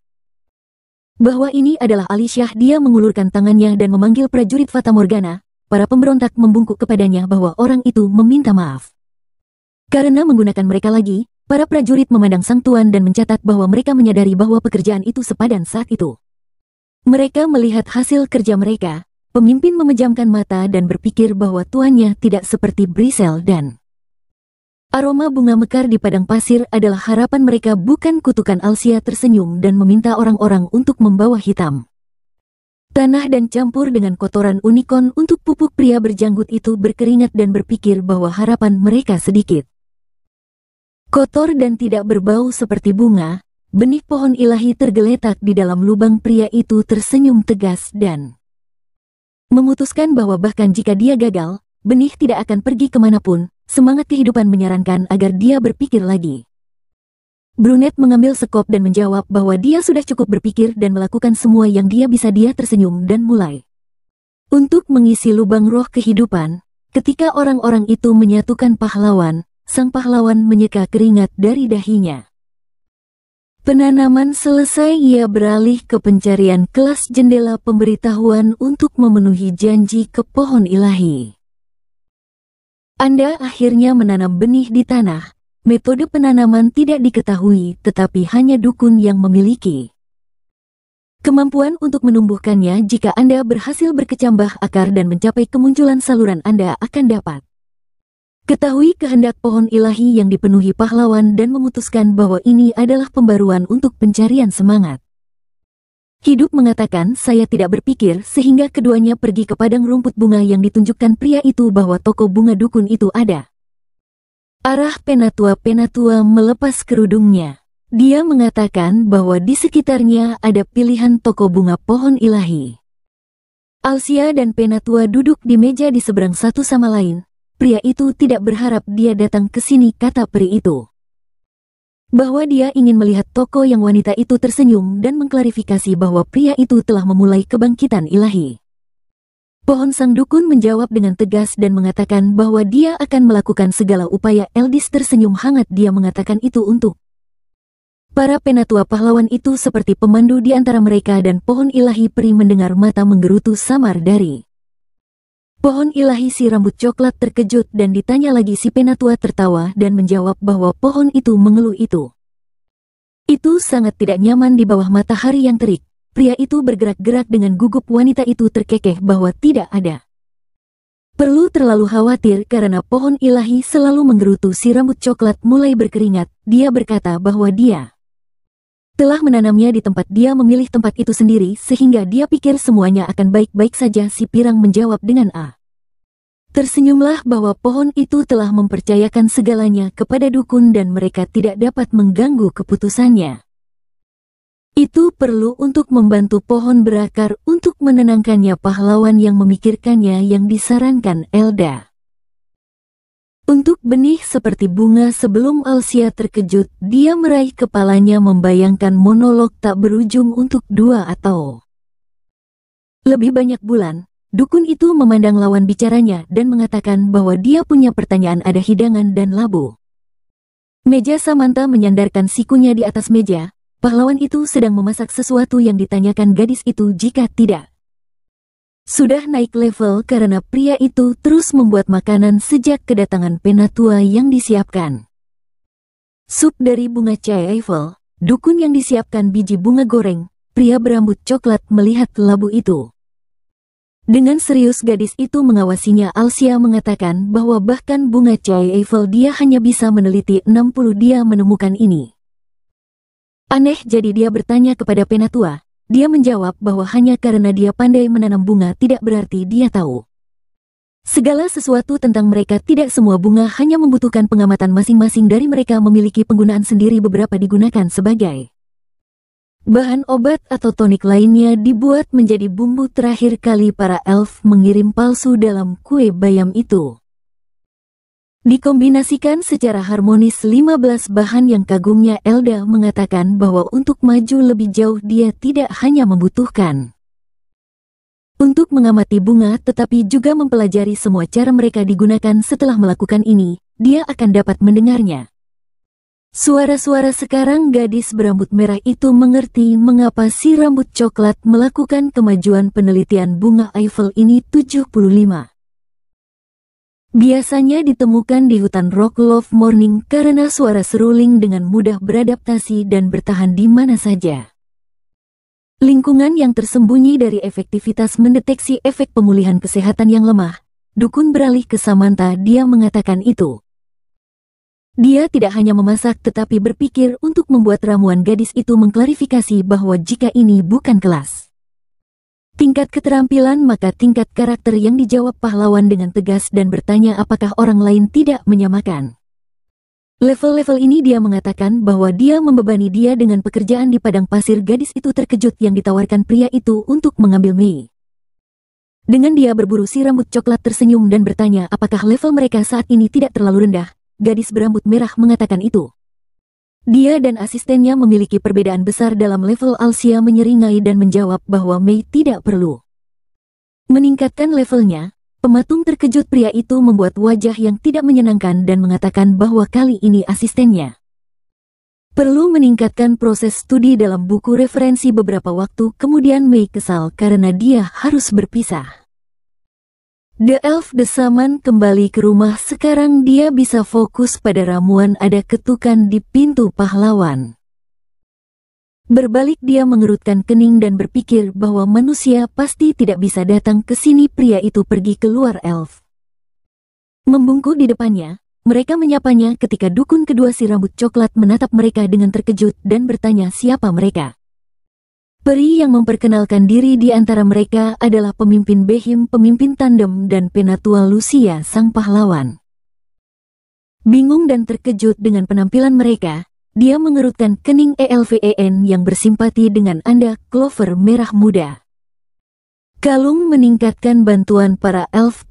bahwa ini adalah Alicia. Dia mengulurkan tangannya dan memanggil prajurit Fata Morgana. Para pemberontak membungkuk kepadanya bahwa orang itu meminta maaf karena menggunakan mereka lagi. Para prajurit memandang sang tuan dan mencatat bahwa mereka menyadari bahwa pekerjaan itu sepadan saat itu. Mereka melihat hasil kerja mereka. Pemimpin memejamkan mata dan berpikir bahwa tuannya tidak seperti Brisel dan aroma bunga mekar di padang pasir adalah harapan mereka, bukan kutukan. Alsia tersenyum dan meminta orang-orang untuk membawa hitam tanah dan campur dengan kotoran unicorn untuk pupuk. Pria berjanggut itu berkeringat dan berpikir bahwa harapan mereka sedikit kotor dan tidak berbau seperti bunga. Benih pohon ilahi tergeletak di dalam lubang. Pria itu tersenyum tegas dan memutuskan bahwa bahkan jika dia gagal, benih tidak akan pergi kemanapun. Semangat kehidupan menyarankan agar dia berpikir lagi. Brunette mengambil sekop dan menjawab bahwa dia sudah cukup berpikir dan melakukan semua yang dia bisa. Dia tersenyum dan mulai untuk mengisi lubang roh kehidupan. Ketika orang-orang itu menyatukan pahlawan, sang pahlawan menyeka keringat dari dahinya. Penanaman selesai, ia beralih ke pencarian kelas jendela pemberitahuan untuk memenuhi janji ke pohon ilahi. Anda akhirnya menanam benih di tanah. Metode penanaman tidak diketahui, tetapi hanya dukun yang memiliki kemampuan untuk menumbuhkannya. Jika Anda berhasil berkecambah akar dan mencapai kemunculan saluran, Anda akan dapat ketahui kehendak pohon ilahi yang dipenuhi pahlawan dan memutuskan bahwa ini adalah pembaruan untuk pencarian semangat. Hidup mengatakan saya tidak berpikir, sehingga keduanya pergi ke padang rumput bunga yang ditunjukkan pria itu bahwa toko bunga dukun itu ada. Arah Penatua melepas kerudungnya. Dia mengatakan bahwa di sekitarnya ada pilihan toko bunga pohon ilahi. Alsia dan Penatua duduk di meja di seberang satu sama lain. Pria itu tidak berharap dia datang ke sini, kata peri itu. Bahwa dia ingin melihat toko yang wanita itu tersenyum dan mengklarifikasi bahwa pria itu telah memulai kebangkitan ilahi. Pohon sang dukun menjawab dengan tegas dan mengatakan bahwa dia akan melakukan segala upaya. Eldis tersenyum hangat, dia mengatakan itu untuk para penatua pahlawan itu seperti pemandu di antara mereka dan pohon ilahi. Peri mendengar, mata menggerutu samar dari Pohon ilahi si rambut coklat terkejut dan ditanya lagi. Si penatua tertawa dan menjawab bahwa pohon itu mengeluh itu. Itu sangat tidak nyaman di bawah matahari yang terik. Pria itu bergerak-gerak dengan gugup. Wanita itu terkekeh bahwa tidak ada perlu terlalu khawatir karena pohon ilahi selalu menggerutu. Si rambut coklat mulai berkeringat. Dia berkata bahwa dia telah menanamnya di tempat. Dia memilih tempat itu sendiri sehingga dia pikir semuanya akan baik-baik saja. Si pirang menjawab dengan tersenyumlah bahwa pohon itu telah mempercayakan segalanya kepada dukun dan mereka tidak dapat mengganggu keputusannya. Itu perlu untuk membantu pohon berakar untuk menenangkannya. Pahlawan yang memikirkannya yang disarankan Elda. Untuk benih seperti bunga. Sebelum Alsia terkejut, dia meraih kepalanya membayangkan monolog tak berujung untuk 2 atau lebih banyak bulan. Dukun itu memandang lawan bicaranya dan mengatakan bahwa dia punya pertanyaan. Ada hidangan dan labu. Meja Samantha menyandarkan sikunya di atas meja. Pahlawan itu sedang memasak sesuatu yang ditanyakan gadis itu jika tidak sudah naik level karena pria itu terus membuat makanan sejak kedatangan penatua yang disiapkan. Sup dari bunga chai Eiffel, dukun yang disiapkan biji bunga goreng. Pria berambut coklat melihat labu itu. Dengan serius gadis itu mengawasinya. Alsia mengatakan bahwa bahkan bunga chai Eiffel dia hanya bisa meneliti 60. Dia menemukan ini aneh, jadi dia bertanya kepada penatua. Dia menjawab bahwa hanya karena dia pandai menanam bunga tidak berarti dia tahu segala sesuatu tentang mereka. Tidak semua bunga hanya membutuhkan pengamatan. Masing-masing dari mereka memiliki penggunaan sendiri. Beberapa digunakan sebagai bahan obat atau tonik, lainnya dibuat menjadi bumbu. Terakhir kali para elf mengirim palsu dalam kue bayam itu dikombinasikan secara harmonis 15 bahan yang kagumnya. Elda mengatakan bahwa untuk maju lebih jauh dia tidak hanya membutuhkan untuk mengamati bunga tetapi juga mempelajari semua cara mereka digunakan. Setelah melakukan ini, dia akan dapat mendengarnya. Suara-suara sekarang. Gadis berambut merah itu mengerti mengapa si rambut coklat melakukan kemajuan penelitian bunga Eiffel ini. 75 biasanya ditemukan di hutan Rock Love Morning karena suara seruling dengan mudah beradaptasi dan bertahan di mana saja. Lingkungan yang tersembunyi dari efektivitas mendeteksi efek pemulihan kesehatan yang lemah. Dukun beralih ke Samantha. Dia mengatakan itu. Dia tidak hanya memasak tetapi berpikir untuk membuat ramuan. Gadis itu mengklarifikasi bahwa jika ini bukan kelas tingkat keterampilan maka tingkat karakter yang dijawab pahlawan dengan tegas dan bertanya apakah orang lain tidak menyamakan level-level ini. Dia mengatakan bahwa dia membebani dia dengan pekerjaan di padang pasir. Gadis itu terkejut yang ditawarkan pria itu untuk mengambil Mei. Dengan dia berburu, si rambut coklat tersenyum dan bertanya apakah level mereka saat ini tidak terlalu rendah. Gadis berambut merah mengatakan itu. Dia dan asistennya memiliki perbedaan besar dalam level. Alsia menyeringai dan menjawab bahwa Mei tidak perlu meningkatkan levelnya. Pematung terkejut. Pria itu membuat wajah yang tidak menyenangkan dan mengatakan bahwa kali ini asistennya perlu meningkatkan proses studi dalam buku referensi. Beberapa waktu kemudian Mei kesal karena dia harus berpisah. The Elf The Shaman kembali ke rumah. Sekarang dia bisa fokus pada ramuan. Ada ketukan di pintu pahlawan. Berbalik dia mengerutkan kening dan berpikir bahwa manusia pasti tidak bisa datang ke sini. Pria itu pergi keluar. Elf membungkuk di depannya. Mereka menyapanya ketika dukun kedua si rambut coklat menatap mereka dengan terkejut dan bertanya siapa mereka. Peri yang memperkenalkan diri di antara mereka adalah pemimpin Behim, pemimpin tandem, dan penatua Lucia sang pahlawan. Bingung dan terkejut dengan penampilan mereka, dia mengerutkan kening. Elven yang bersimpati dengan Anda, Clover merah muda. Kalung meningkatkan bantuan para elf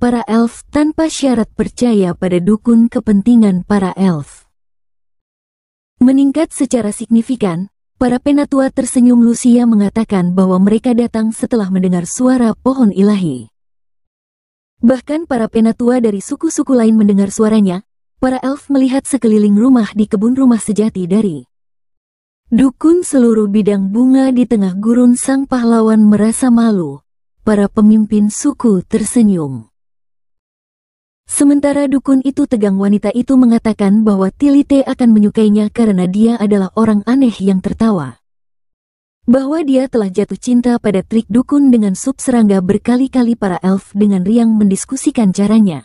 tanpa syarat percaya pada dukun. Kepentingan para elf meningkat secara signifikan. Para penatua tersenyum. Lucia mengatakan bahwa mereka datang setelah mendengar suara pohon ilahi. Bahkan para penatua dari suku-suku lain mendengar suaranya. Para elf melihat sekeliling rumah di kebun rumah sejati dari dukun. Seluruh bidang bunga di tengah gurun. Sang pahlawan merasa malu. Para pemimpin suku tersenyum. Sementara dukun itu tegang, wanita itu mengatakan bahwa Tilite akan menyukainya karena dia adalah orang aneh yang tertawa. Bahwa dia telah jatuh cinta pada trik dukun dengan sup serangga berkali-kali. Para elf dengan riang mendiskusikan caranya.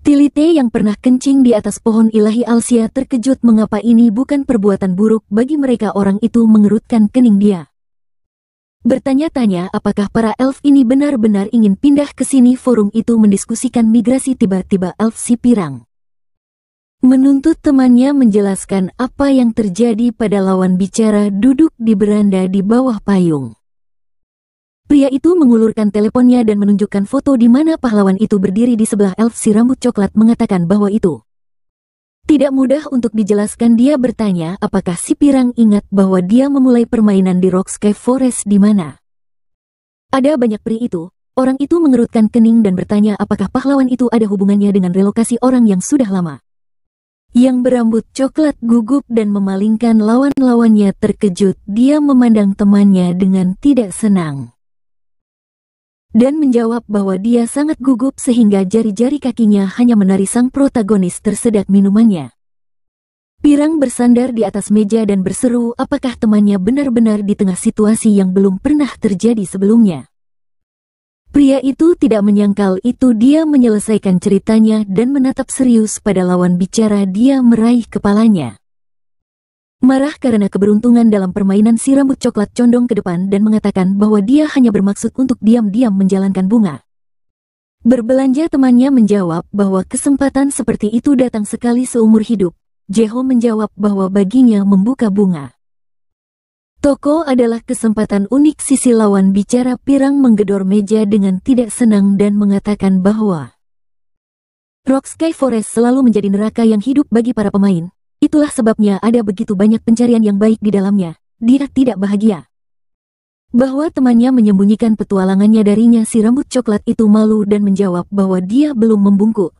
Tilite yang pernah kencing di atas pohon ilahi Alsia terkejut mengapa ini bukan perbuatan buruk bagi mereka. Orang itu mengerutkan kening dia. Bertanya-tanya apakah para elf ini benar-benar ingin pindah ke sini. Forum itu mendiskusikan migrasi. Tiba-tiba elf si pirang menuntut temannya menjelaskan apa yang terjadi pada lawan bicara duduk di beranda di bawah payung. Pria itu mengulurkan teleponnya dan menunjukkan foto di mana pahlawan itu berdiri di sebelah elf si rambut coklat mengatakan bahwa itu tidak mudah untuk dijelaskan. Dia bertanya apakah si pirang ingat bahwa dia memulai permainan di Rockscape Forest di mana ada banyak peri itu. Orang itu mengerutkan kening dan bertanya apakah pahlawan itu ada hubungannya dengan relokasi orang yang sudah lama. Yang berambut coklat gugup dan memalingkan lawan-lawannya terkejut. Dia memandang temannya dengan tidak senang dan menjawab bahwa dia sangat gugup sehingga jari-jari kakinya hanya menari. Sang protagonis tersedak minumannya. Pirang bersandar di atas meja dan berseru apakah temannya benar-benar di tengah situasi yang belum pernah terjadi sebelumnya. Pria itu tidak menyangkal itu. Dia menyelesaikan ceritanya dan menatap serius pada lawan bicara. Dia meraih kepalanya. Marah karena keberuntungan dalam permainan, si rambut coklat condong ke depan dan mengatakan bahwa dia hanya bermaksud untuk diam-diam menjalankan bunga. Berbelanja, temannya menjawab bahwa kesempatan seperti itu datang sekali seumur hidup. Jeho menjawab bahwa baginya membuka bunga toko adalah kesempatan unik. Sisi lawan bicara pirang menggedor meja dengan tidak senang dan mengatakan bahwa Rockscape Forest selalu menjadi neraka yang hidup bagi para pemain. Itulah sebabnya ada begitu banyak pencarian yang baik di dalamnya. Dia tidak bahagia bahwa temannya menyembunyikan petualangannya darinya. Si rambut coklat itu malu dan menjawab bahwa dia belum membungkuk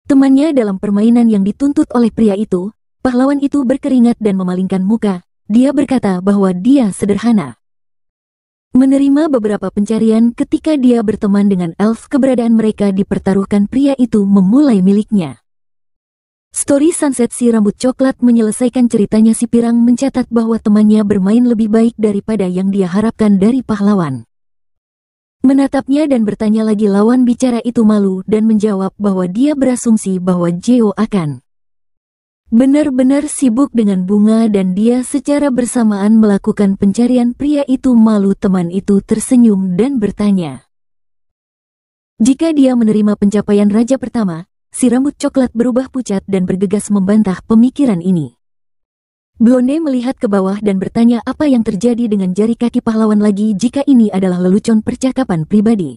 temannya dalam permainan yang dituntut oleh pria itu. Pahlawan itu berkeringat dan memalingkan muka. Dia berkata bahwa dia sederhana menerima beberapa pencarian ketika dia berteman dengan elf. Keberadaan mereka dipertaruhkan. Pria itu memulai miliknya. Story Sunset. Si rambut coklat menyelesaikan ceritanya. Si pirang mencatat bahwa temannya bermain lebih baik daripada yang dia harapkan dari pahlawan. Menatapnya dan bertanya lagi. Lawan bicara itu malu dan menjawab bahwa dia berasumsi bahwa Jeho akan benar-benar sibuk dengan bunga dan dia secara bersamaan melakukan pencarian. Pria itu malu. Teman itu tersenyum dan bertanya jika dia menerima pencapaian raja pertama. Si rambut coklat berubah pucat dan bergegas membantah pemikiran ini. Blonde melihat ke bawah dan bertanya apa yang terjadi dengan jari kaki pahlawan lagi jika ini adalah lelucon percakapan pribadi.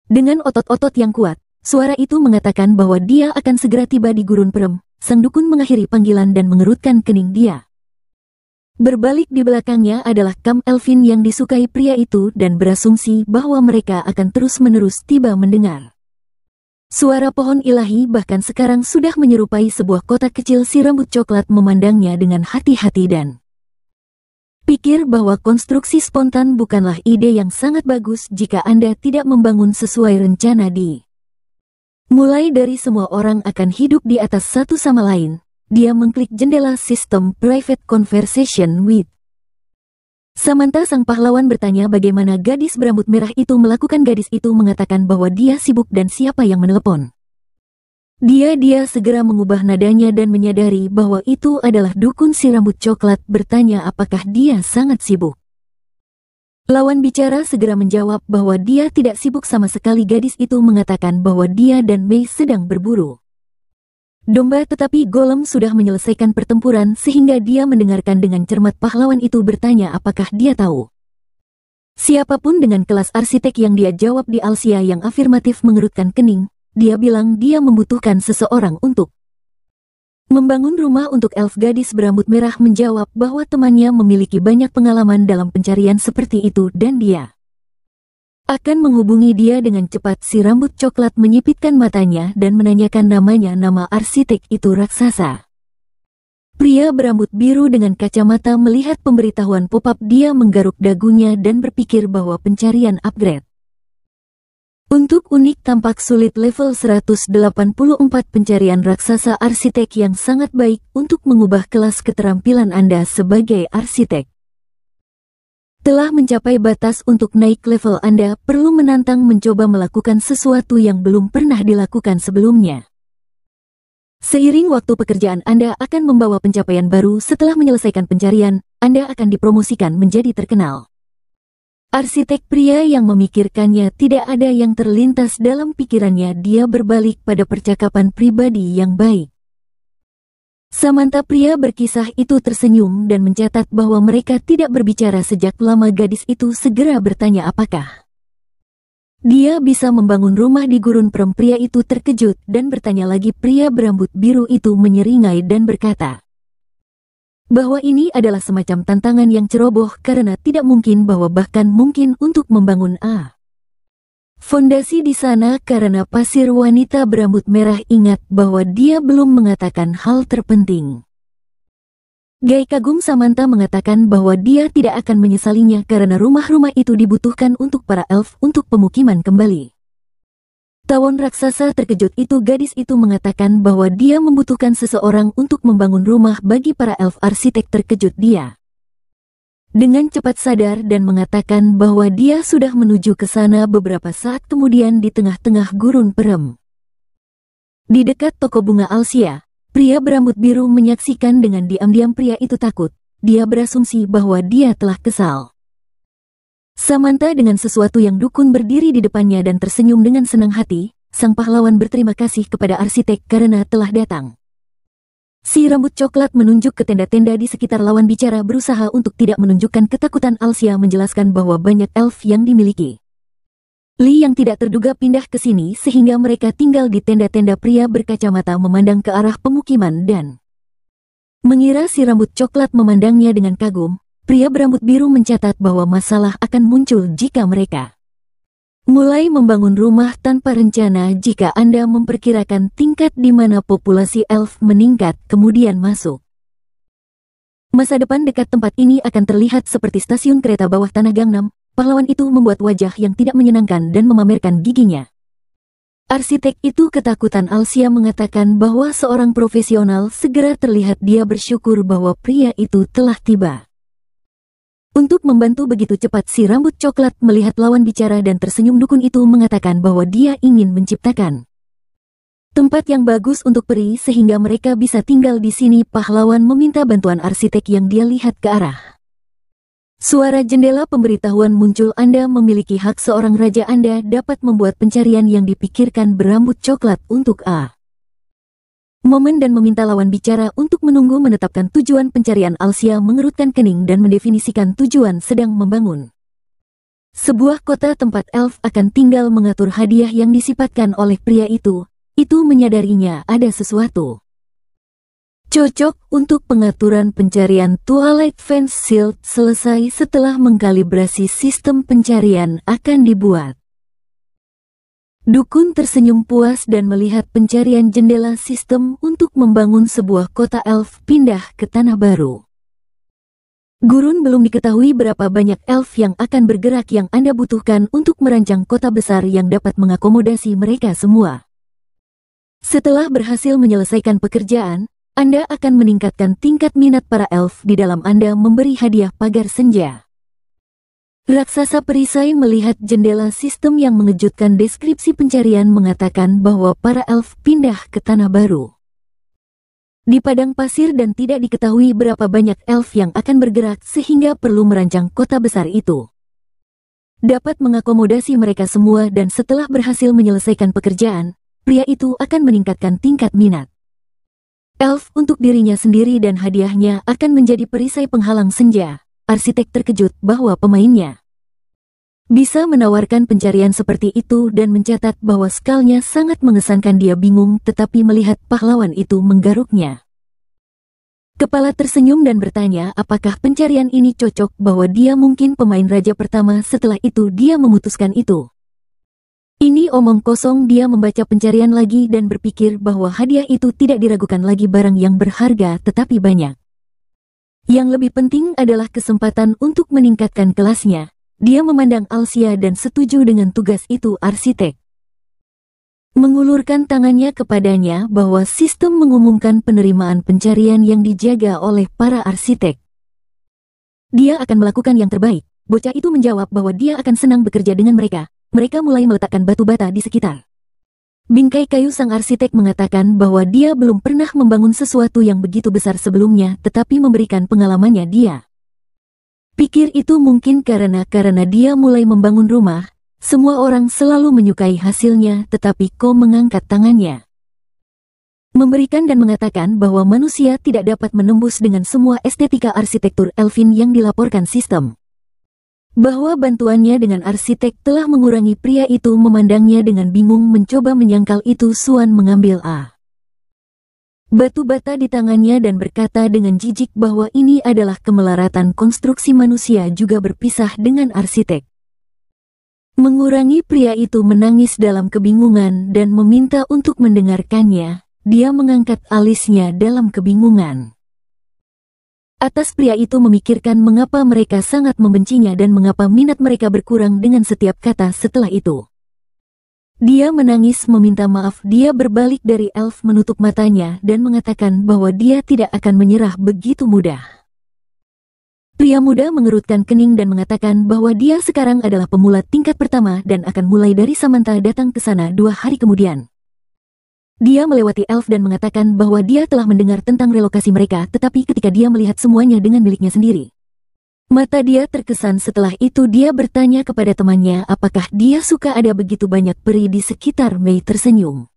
Dengan otot-otot yang kuat, suara itu mengatakan bahwa dia akan segera tiba di gurun perem. Sang dukun mengakhiri panggilan dan mengerutkan kening dia. Berbalik di belakangnya adalah Kam Elvin yang disukai pria itu dan berasumsi bahwa mereka akan terus-menerus tiba mendengar suara pohon ilahi. Bahkan sekarang sudah menyerupai sebuah kota kecil. Si rambut coklat memandangnya dengan hati-hati dan pikir bahwa konstruksi spontan bukanlah ide yang sangat bagus jika Anda tidak membangun sesuai rencana. Mulai dari semua orang akan hidup di atas satu sama lain. Dia mengklik jendela sistem private conversation with Samantha. Sang pahlawan bertanya bagaimana gadis berambut merah itu melakukan. Gadis itu mengatakan bahwa dia sibuk dan siapa yang menelepon. Dia segera mengubah nadanya dan menyadari bahwa itu adalah dukun. Si rambut coklat bertanya apakah dia sangat sibuk. Lawan bicara segera menjawab bahwa dia tidak sibuk sama sekali. Gadis itu mengatakan bahwa dia dan Mei sedang berburu domba, tetapi Golem sudah menyelesaikan pertempuran sehingga dia mendengarkan dengan cermat. Pahlawan itu bertanya apakah dia tahu siapapun dengan kelas arsitek yang dia jawab di Alsia yang afirmatif mengerutkan kening. Dia bilang dia membutuhkan seseorang untuk membangun rumah untuk elf. Gadis berambut merah menjawab bahwa temannya memiliki banyak pengalaman dalam pencarian seperti itu dan dia akan menghubungi dia dengan cepat. Si rambut coklat menyipitkan matanya dan menanyakan namanya. Nama arsitek itu raksasa. Pria berambut biru dengan kacamata melihat pemberitahuan pop-up. Dia menggaruk dagunya dan berpikir bahwa pencarian upgrade Untuk unik tampak sulit level 184 pencarian raksasa arsitek yang sangat baik untuk mengubah kelas keterampilan Anda sebagai arsitek. Telah mencapai batas untuk naik level Anda perlu menantang mencoba melakukan sesuatu yang belum pernah dilakukan sebelumnya. Seiring waktu pekerjaan Anda akan membawa pencapaian baru setelah menyelesaikan pencarian, Anda akan dipromosikan menjadi terkenal. Arsitek pria yang memikirkannya tidak ada yang terlintas dalam pikirannya, dia berbalik pada percakapan pribadi yang baik. Samantha pria berkisah itu tersenyum dan mencatat bahwa mereka tidak berbicara sejak lama. Gadis itu segera bertanya apakah dia bisa membangun rumah di gurun. Pria itu terkejut dan bertanya lagi. Pria berambut biru itu menyeringai dan berkata bahwa ini adalah semacam tantangan yang ceroboh karena tidak mungkin bahwa bahkan mungkin untuk membangun fondasi di sana karena pasir. Wanita berambut merah ingat bahwa dia belum mengatakan hal terpenting. Gai kagum. Samantha mengatakan bahwa dia tidak akan menyesalinya karena rumah-rumah itu dibutuhkan untuk para elf untuk pemukiman kembali. Tawon raksasa terkejut itu. Gadis itu mengatakan bahwa dia membutuhkan seseorang untuk membangun rumah bagi para elf. Arsitek terkejut dia dengan cepat sadar dan mengatakan bahwa dia sudah menuju ke sana beberapa saat kemudian di tengah-tengah gurun perem. Di dekat toko bunga Alsia, pria berambut biru menyaksikan dengan diam-diam. Pria itu takut. Dia berasumsi bahwa dia telah kesal. Samantha dengan sesuatu yang dukun berdiri di depannya dan tersenyum dengan senang hati. Sang pahlawan berterima kasih kepada arsitek karena telah datang. Si rambut coklat menunjuk ke tenda-tenda di sekitar lawan bicara, berusaha untuk tidak menunjukkan ketakutan. Alsia menjelaskan bahwa banyak elf yang dimiliki Li yang tidak terduga pindah ke sini sehingga mereka tinggal di tenda-tenda. Pria berkacamata memandang ke arah pemukiman dan mengira si rambut coklat memandangnya dengan kagum. Pria berambut biru mencatat bahwa masalah akan muncul jika mereka mulai membangun rumah tanpa rencana. Jika Anda memperkirakan tingkat di mana populasi elf meningkat kemudian masuk, masa depan dekat tempat ini akan terlihat seperti stasiun kereta bawah tanah Gangnam. Pahlawan itu membuat wajah yang tidak menyenangkan dan memamerkan giginya. Arsitek itu ketakutan. Alsia mengatakan bahwa seorang profesional segera terlihat. Dia bersyukur bahwa pria itu telah tiba untuk membantu begitu cepat. Si rambut coklat melihat lawan bicara dan tersenyum. Dukun itu mengatakan bahwa dia ingin menciptakan tempat yang bagus untuk peri sehingga mereka bisa tinggal di sini. Pahlawan meminta bantuan arsitek yang dia lihat ke arah suara jendela. Pemberitahuan muncul. Anda memiliki hak. Seorang raja. Anda dapat membuat pencarian yang dipikirkan berambut coklat untuk momen dan meminta lawan bicara untuk menunggu menetapkan tujuan pencarian. Alsia mengerutkan kening dan mendefinisikan tujuan sedang membangun sebuah kota tempat elf akan tinggal. Mengatur hadiah yang disifatkan oleh pria itu menyadarinya ada sesuatu cocok untuk pengaturan pencarian. Twilight Fence Shield selesai setelah mengkalibrasi sistem pencarian akan dibuat. Dukun tersenyum puas dan melihat pencarian jendela sistem untuk membangun sebuah kota elf pindah ke tanah baru. Gurun belum diketahui berapa banyak elf yang akan bergerak yang Anda butuhkan untuk merancang kota besar yang dapat mengakomodasi mereka semua. Setelah berhasil menyelesaikan pekerjaan, Anda akan meningkatkan tingkat minat para elf di dalam. Anda memberi hadiah pagar senja. Raksasa perisai melihat jendela sistem yang mengejutkan. Deskripsi pencarian mengatakan bahwa para elf pindah ke tanah baru di padang pasir dan tidak diketahui berapa banyak elf yang akan bergerak sehingga perlu merancang kota besar itu dapat mengakomodasi mereka semua. Dan setelah berhasil menyelesaikan pekerjaan, pria itu akan meningkatkan tingkat minat elf untuk dirinya sendiri dan hadiahnya akan menjadi perisai penghalang senja. Arsitek terkejut bahwa pemainnya bisa menawarkan pencarian seperti itu dan mencatat bahwa skalnya sangat mengesankan. Dia bingung tetapi melihat pahlawan itu menggaruknya kepala, tersenyum dan bertanya apakah pencarian ini cocok, bahwa dia mungkin pemain raja pertama. Setelah itu dia memutuskan itu ini omong kosong. Dia membaca pencarian lagi dan berpikir bahwa hadiah itu tidak diragukan lagi barang yang berharga tetapi banyak. Yang lebih penting adalah kesempatan untuk meningkatkan kelasnya. Dia memandang Alsia dan setuju dengan tugas itu. Arsitek mengulurkan tangannya kepadanya bahwa sistem mengumumkan penerimaan pencarian yang dijaga oleh para arsitek. Dia akan melakukan yang terbaik. Bocah itu menjawab bahwa dia akan senang bekerja dengan mereka. Mereka mulai meletakkan batu bata di sekitar bingkai kayu. Sang arsitek mengatakan bahwa dia belum pernah membangun sesuatu yang begitu besar sebelumnya, tetapi memberikan pengalamannya dia pikir itu mungkin karena dia mulai membangun rumah. Semua orang selalu menyukai hasilnya, tetapi Ko mengangkat tangannya, memberikan dan mengatakan bahwa manusia tidak dapat menembus dengan semua estetika arsitektur Elfin yang dilaporkan sistem. Bahwa bantuannya dengan arsitek telah mengurangi. Pria itu memandangnya dengan bingung, mencoba menyangkal itu. Suan mengambil batu bata di tangannya dan berkata dengan jijik bahwa ini adalah kemelaratan konstruksi manusia juga berpisah dengan arsitek. Mengurangi. Pria itu menangis dalam kebingungan dan meminta untuk mendengarkannya. Dia mengangkat alisnya dalam kebingungan. Atas pria itu memikirkan mengapa mereka sangat membencinya dan mengapa minat mereka berkurang dengan setiap kata setelah itu. Dia menangis meminta maaf. Dia berbalik dari elf, menutup matanya dan mengatakan bahwa dia tidak akan menyerah begitu mudah. Pria muda mengerutkan kening dan mengatakan bahwa dia sekarang adalah pemula tingkat pertama dan akan mulai dari Samantha datang ke sana 2 hari kemudian. Dia melewati elf dan mengatakan bahwa dia telah mendengar tentang relokasi mereka, tetapi ketika dia melihat semuanya dengan miliknya sendiri, mata dia terkesan. Setelah itu dia bertanya kepada temannya apakah dia suka. Ada begitu banyak peri di sekitar. Mei tersenyum,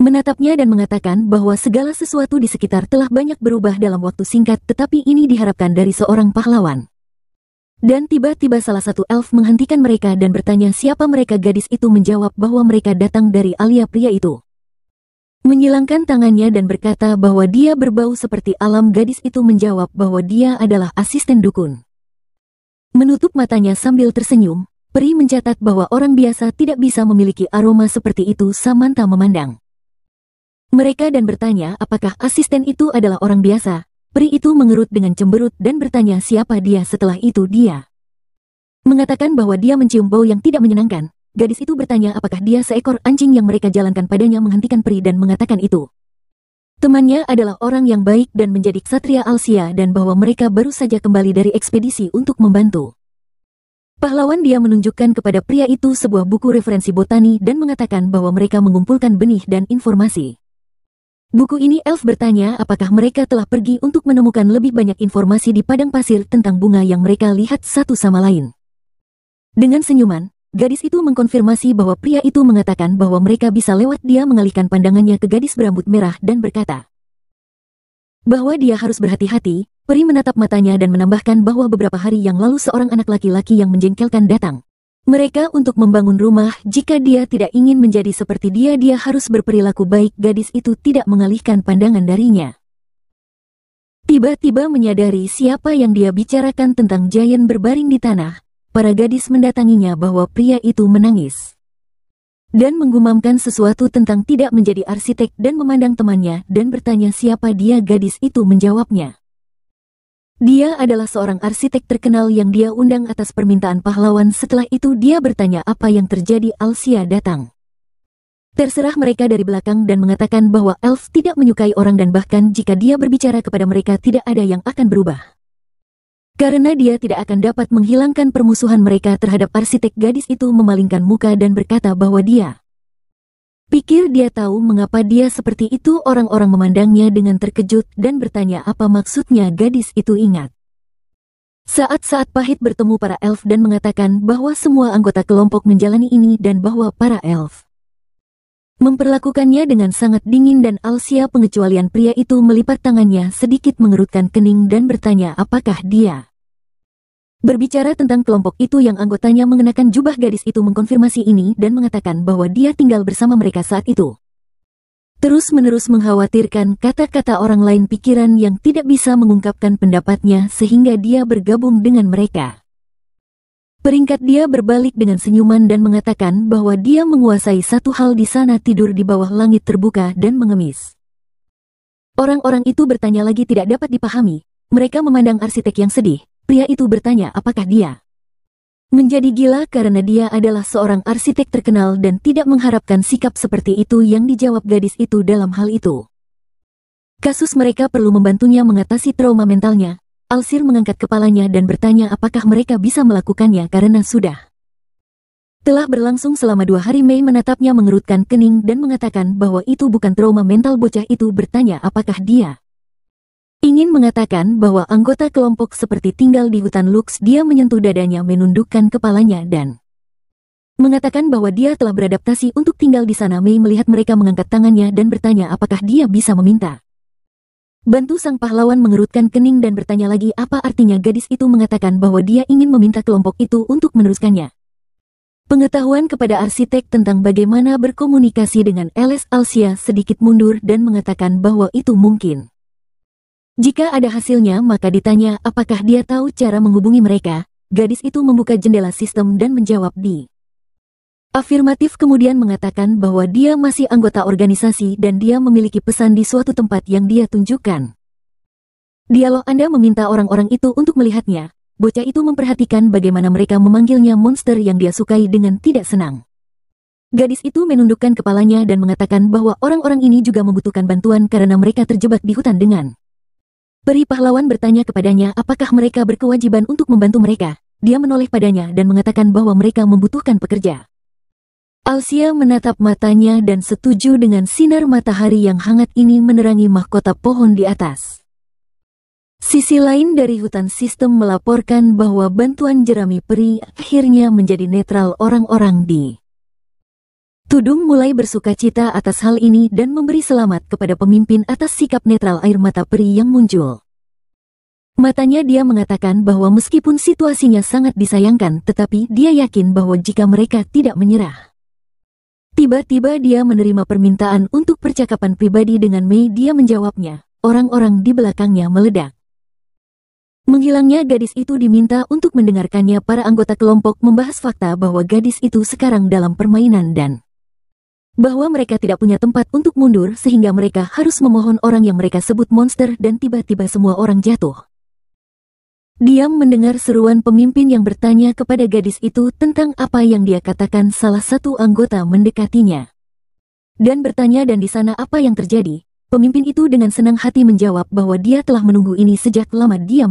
menatapnya dan mengatakan bahwa segala sesuatu di sekitar telah banyak berubah dalam waktu singkat, tetapi ini diharapkan dari seorang pahlawan. Dan tiba-tiba salah satu elf menghentikan mereka dan bertanya siapa mereka. Gadis itu menjawab bahwa mereka datang dari Alia. Pria itu menyilangkan tangannya dan berkata bahwa dia berbau seperti alam. Gadis itu menjawab bahwa dia adalah asisten dukun. Menutup matanya sambil tersenyum, peri mencatat bahwa orang biasa tidak bisa memiliki aroma seperti itu. Samantha memandang mereka dan bertanya apakah asisten itu adalah orang biasa. Peri itu mengerut dengan cemberut dan bertanya siapa dia. Setelah itu dia mengatakan bahwa dia mencium bau yang tidak menyenangkan. Gadis itu bertanya apakah dia seekor anjing yang mereka jalankan padanya. Menghentikan peri dan mengatakan itu temannya adalah orang yang baik dan menjadi ksatria Alsia dan bahwa mereka baru saja kembali dari ekspedisi untuk membantu pahlawan. Dia menunjukkan kepada pria itu sebuah buku referensi botani dan mengatakan bahwa mereka mengumpulkan benih dan informasi. Buku ini. Elf bertanya apakah mereka telah pergi untuk menemukan lebih banyak informasi di padang pasir tentang bunga yang mereka lihat satu sama lain. Dengan senyuman, gadis itu mengkonfirmasi bahwa pria itu mengatakan bahwa mereka bisa lewat. Dia mengalihkan pandangannya ke gadis berambut merah dan berkata bahwa dia harus berhati-hati. Peri menatap matanya dan menambahkan bahwa beberapa hari yang lalu seorang anak laki-laki yang menjengkelkan datang mereka untuk membangun rumah. Jika dia tidak ingin menjadi seperti dia harus berperilaku baik. Gadis itu tidak mengalihkan pandangan darinya. Tiba-tiba menyadari siapa yang dia bicarakan tentang Giant berbaring di tanah. Para gadis mendatanginya bahwa pria itu menangis dan menggumamkan sesuatu tentang tidak menjadi arsitek dan memandang temannya dan bertanya siapa dia. Gadis itu menjawabnya dia adalah seorang arsitek terkenal yang dia undang atas permintaan pahlawan. Setelah itu dia bertanya apa yang terjadi. Alsia datang terserah mereka dari belakang dan mengatakan bahwa elf tidak menyukai orang dan bahkan jika dia berbicara kepada mereka tidak ada yang akan berubah. Karena dia tidak akan dapat menghilangkan permusuhan mereka terhadap arsitek. Gadis itu memalingkan muka dan berkata bahwa dia pikir dia tahu mengapa dia seperti itu. Orang-orang memandangnya dengan terkejut dan bertanya apa maksudnya. Gadis itu ingat saat-saat pahit bertemu para elf dan mengatakan bahwa semua anggota kelompok menjalani ini dan bahwa para elf memperlakukannya dengan sangat dingin dan Alsia pengecualian. Pria itu melipat tangannya sedikit, mengerutkan kening dan bertanya apakah dia berbicara tentang kelompok itu yang anggotanya mengenakan jubah. Gadis itu mengkonfirmasi ini dan mengatakan bahwa dia tinggal bersama mereka saat itu. Terus-menerus mengkhawatirkan kata-kata orang lain, pikiran yang tidak bisa mengungkapkan pendapatnya sehingga dia bergabung dengan mereka. Peringkat dia berbalik dengan senyuman dan mengatakan bahwa dia menguasai satu hal di sana, tidur di bawah langit terbuka dan mengemis. Orang-orang itu bertanya lagi, tidak dapat dipahami. Mereka memandang arsitek yang sedih. Pria itu bertanya apakah dia menjadi gila karena dia adalah seorang arsitek terkenal dan tidak mengharapkan sikap seperti itu yang dijawab gadis itu dalam hal itu. Kasus mereka perlu membantunya mengatasi trauma mentalnya. Alsir mengangkat kepalanya dan bertanya apakah mereka bisa melakukannya karena sudah telah berlangsung selama 2 hari. Mei menatapnya mengerutkan kening dan mengatakan bahwa itu bukan trauma mental. Bocah itu bertanya apakah dia ingin mengatakan bahwa anggota kelompok seperti tinggal di hutan Lux. Dia menyentuh dadanya, menundukkan kepalanya dan mengatakan bahwa dia telah beradaptasi untuk tinggal di sana. Mei melihat mereka mengangkat tangannya dan bertanya apakah dia bisa meminta bantu. Sang pahlawan mengerutkan kening dan bertanya lagi apa artinya. Gadis itu mengatakan bahwa dia ingin meminta kelompok itu untuk meneruskannya. Pengetahuan kepada arsitek tentang bagaimana berkomunikasi dengan Eles. Alsia sedikit mundur dan mengatakan bahwa itu mungkin. Jika ada hasilnya maka ditanya apakah dia tahu cara menghubungi mereka. Gadis itu membuka jendela sistem dan menjawab di afirmatif, kemudian mengatakan bahwa dia masih anggota organisasi dan dia memiliki pesan di suatu tempat yang dia tunjukkan. Dialog Anda meminta orang-orang itu untuk melihatnya. Bocah itu memperhatikan bagaimana mereka memanggilnya monster yang dia sukai dengan tidak senang. Gadis itu menundukkan kepalanya dan mengatakan bahwa orang-orang ini juga membutuhkan bantuan karena mereka terjebak di hutan dengan peri. Pahlawan bertanya kepadanya apakah mereka berkewajiban untuk membantu mereka. Dia menoleh padanya dan mengatakan bahwa mereka membutuhkan pekerja. Alsia menatap matanya dan setuju dengan sinar matahari yang hangat ini menerangi mahkota pohon di atas. Sisi lain dari hutan sistem melaporkan bahwa bantuan jerami peri akhirnya menjadi netral. Orang-orang di Tudung mulai bersukacita atas hal ini dan memberi selamat kepada pemimpin atas sikap netral air mata peri yang muncul. Matanya dia mengatakan bahwa meskipun situasinya sangat disayangkan tetapi dia yakin bahwa jika mereka tidak menyerah. Tiba-tiba dia menerima permintaan untuk percakapan pribadi dengan Mei. Dia menjawabnya. Orang-orang di belakangnya meledak. Menghilangnya gadis itu diminta untuk mendengarkannya. Para anggota kelompok membahas fakta bahwa gadis itu sekarang dalam permainan dan bahwa mereka tidak punya tempat untuk mundur sehingga mereka harus memohon orang yang mereka sebut monster dan tiba-tiba semua orang jatuh diam mendengar seruan pemimpin yang bertanya kepada gadis itu tentang apa yang dia katakan. Salah satu anggota mendekatinya dan bertanya dan di sana apa yang terjadi. Pemimpin itu dengan senang hati menjawab bahwa dia telah menunggu ini sejak lama. Dia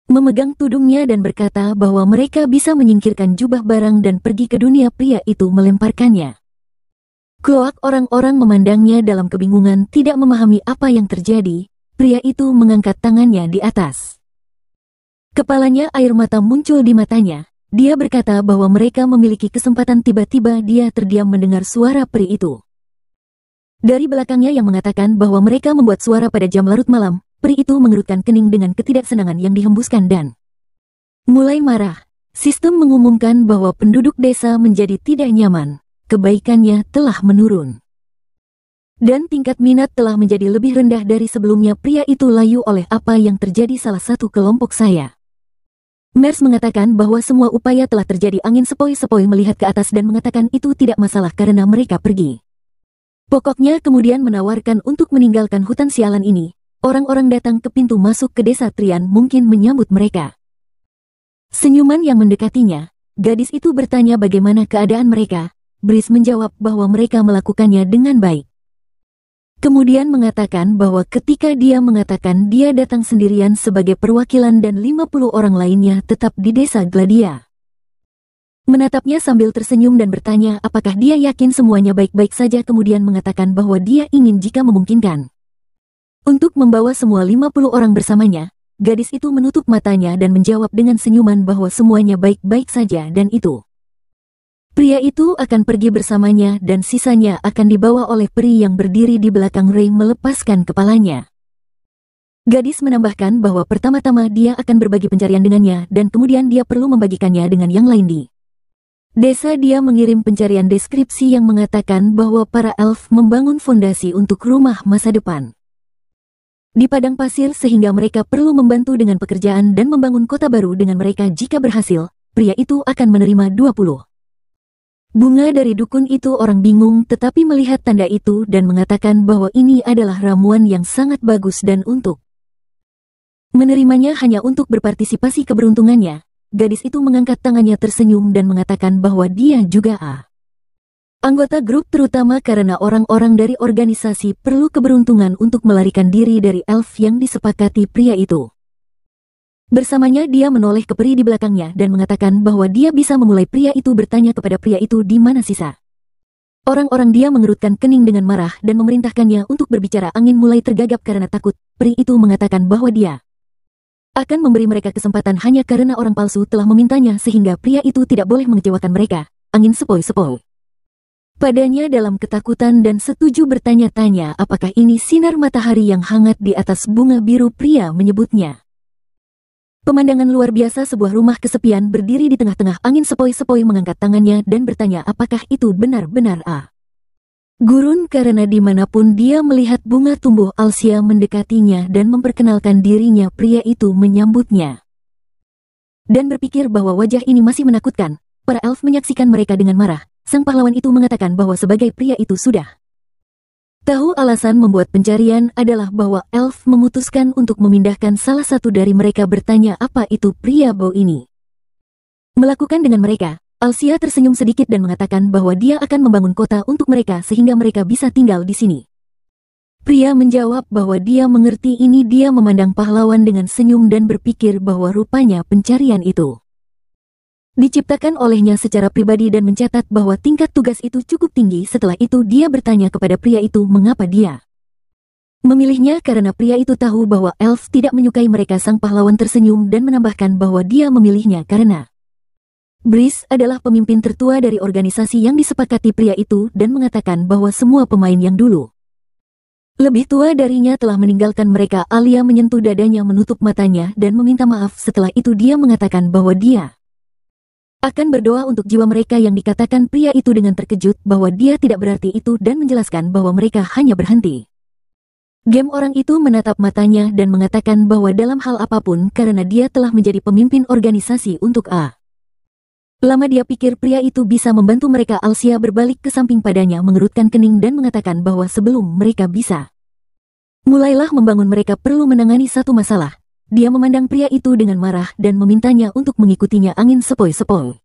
memegang tudungnya dan berkata bahwa mereka bisa menyingkirkan jubah barang dan pergi ke dunia. Pria itu melemparkannya. Kloak. Orang-orang memandangnya dalam kebingungan, tidak memahami apa yang terjadi. Pria itu mengangkat tangannya di atas kepalanya, air mata muncul di matanya. Dia berkata bahwa mereka memiliki kesempatan. Tiba-tiba dia terdiam mendengar suara peri itu dari belakangnya yang mengatakan bahwa mereka membuat suara pada jam larut malam. Peri itu mengerutkan kening dengan ketidaksenangan yang dihembuskan dan mulai marah. Sistem mengumumkan bahwa penduduk desa menjadi tidak nyaman. Kebaikannya telah menurun dan tingkat minat telah menjadi lebih rendah dari sebelumnya. Pria itu layu oleh apa yang terjadi salah satu kelompok saya. Mers mengatakan bahwa semua upaya telah terjadi. Angin sepoi-sepoi melihat ke atas dan mengatakan itu tidak masalah karena mereka pergi. Pokoknya kemudian menawarkan untuk meninggalkan hutan sialan ini. Orang-orang datang ke pintu masuk ke desa Trian mungkin menyambut mereka. Senyuman yang mendekatinya. Gadis itu bertanya bagaimana keadaan mereka. Brice menjawab bahwa mereka melakukannya dengan baik. Kemudian mengatakan bahwa ketika dia mengatakan dia datang sendirian sebagai perwakilan dan 50 orang lainnya tetap di desa Gladia. Menatapnya sambil tersenyum dan bertanya apakah dia yakin semuanya baik-baik saja. Kemudian mengatakan bahwa dia ingin jika memungkinkan untuk membawa semua 50 orang bersamanya. Gadis itu menutup matanya dan menjawab dengan senyuman bahwa semuanya baik-baik saja dan itu pria itu akan pergi bersamanya dan sisanya akan dibawa oleh peri yang berdiri di belakang Ray melepaskan kepalanya. Gadis menambahkan bahwa pertama-tama dia akan berbagi pencarian dengannya dan kemudian dia perlu membagikannya dengan yang lain di desa. Dia mengirim pencarian deskripsi yang mengatakan bahwa para elf membangun fondasi untuk rumah masa depan di padang pasir sehingga mereka perlu membantu dengan pekerjaan dan membangun kota baru dengan mereka. Jika berhasil, pria itu akan menerima 20 bunga dari dukun itu. Orang bingung tetapi melihat tanda itu dan mengatakan bahwa ini adalah ramuan yang sangat bagus dan untuk menerimanya hanya untuk berpartisipasi keberuntungannya. gadis itu mengangkat tangannya tersenyum dan mengatakan bahwa dia juga anggota grup, terutama karena orang-orang dari organisasi perlu keberuntungan untuk melarikan diri dari elf yang disepakati pria itu. Bersamanya dia menoleh ke peri di belakangnya dan mengatakan bahwa dia bisa memulai. Pria itu bertanya kepada pria itu di mana sisa orang-orang. Dia mengerutkan kening dengan marah dan memerintahkannya untuk berbicara. Angin mulai tergagap karena takut. Peri itu mengatakan bahwa dia akan memberi mereka kesempatan hanya karena orang palsu telah memintanya, sehingga pria itu tidak boleh mengecewakan mereka. Angin sepoi-sepoi padanya dalam ketakutan dan setuju bertanya-tanya apakah ini sinar matahari yang hangat di atas bunga biru. Pria menyebutnya pemandangan luar biasa, sebuah rumah kesepian berdiri di tengah-tengah. Angin sepoi-sepoi mengangkat tangannya dan bertanya apakah itu benar-benar gurun, karena dimanapun dia melihat bunga tumbuh. Alsia mendekatinya dan memperkenalkan dirinya. Pria itu menyambutnya dan berpikir bahwa wajah ini masih menakutkan. Para elf menyaksikan mereka dengan marah. Sang pahlawan itu mengatakan bahwa sebagai pria itu sudah tahu alasan membuat pencarian adalah bahwa elf memutuskan untuk memindahkan salah satu dari mereka. Bertanya apa itu pria bau ini melakukan dengan mereka. Alsia tersenyum sedikit dan mengatakan bahwa dia akan membangun kota untuk mereka sehingga mereka bisa tinggal di sini. Pria menjawab bahwa dia mengerti ini. Dia memandang pahlawan dengan senyum dan berpikir bahwa rupanya pencarian itu diciptakan olehnya secara pribadi dan mencatat bahwa tingkat tugas itu cukup tinggi. Setelah itu dia bertanya kepada pria itu mengapa dia memilihnya, karena pria itu tahu bahwa elf tidak menyukai mereka. Sang pahlawan tersenyum dan menambahkan bahwa dia memilihnya karena Brice adalah pemimpin tertua dari organisasi yang disepakati pria itu dan mengatakan bahwa semua pemain yang dulu lebih tua darinya telah meninggalkan mereka. Alia menyentuh dadanya, menutup matanya dan meminta maaf. Setelah itu dia mengatakan bahwa dia akan berdoa untuk jiwa mereka yang dikatakan pria itu dengan terkejut bahwa dia tidak berarti itu dan menjelaskan bahwa mereka hanya berhenti game. Orang itu menatap matanya dan mengatakan bahwa dalam hal apapun karena dia telah menjadi pemimpin organisasi untuk lama dia pikir pria itu bisa membantu mereka. Alsia berbalik ke samping padanya, mengerutkan kening dan mengatakan bahwa sebelum mereka bisa mulailah membangun mereka perlu menangani satu masalah. Dia memandang pria itu dengan marah dan memintanya untuk mengikutinya. Angin sepoi-sepoi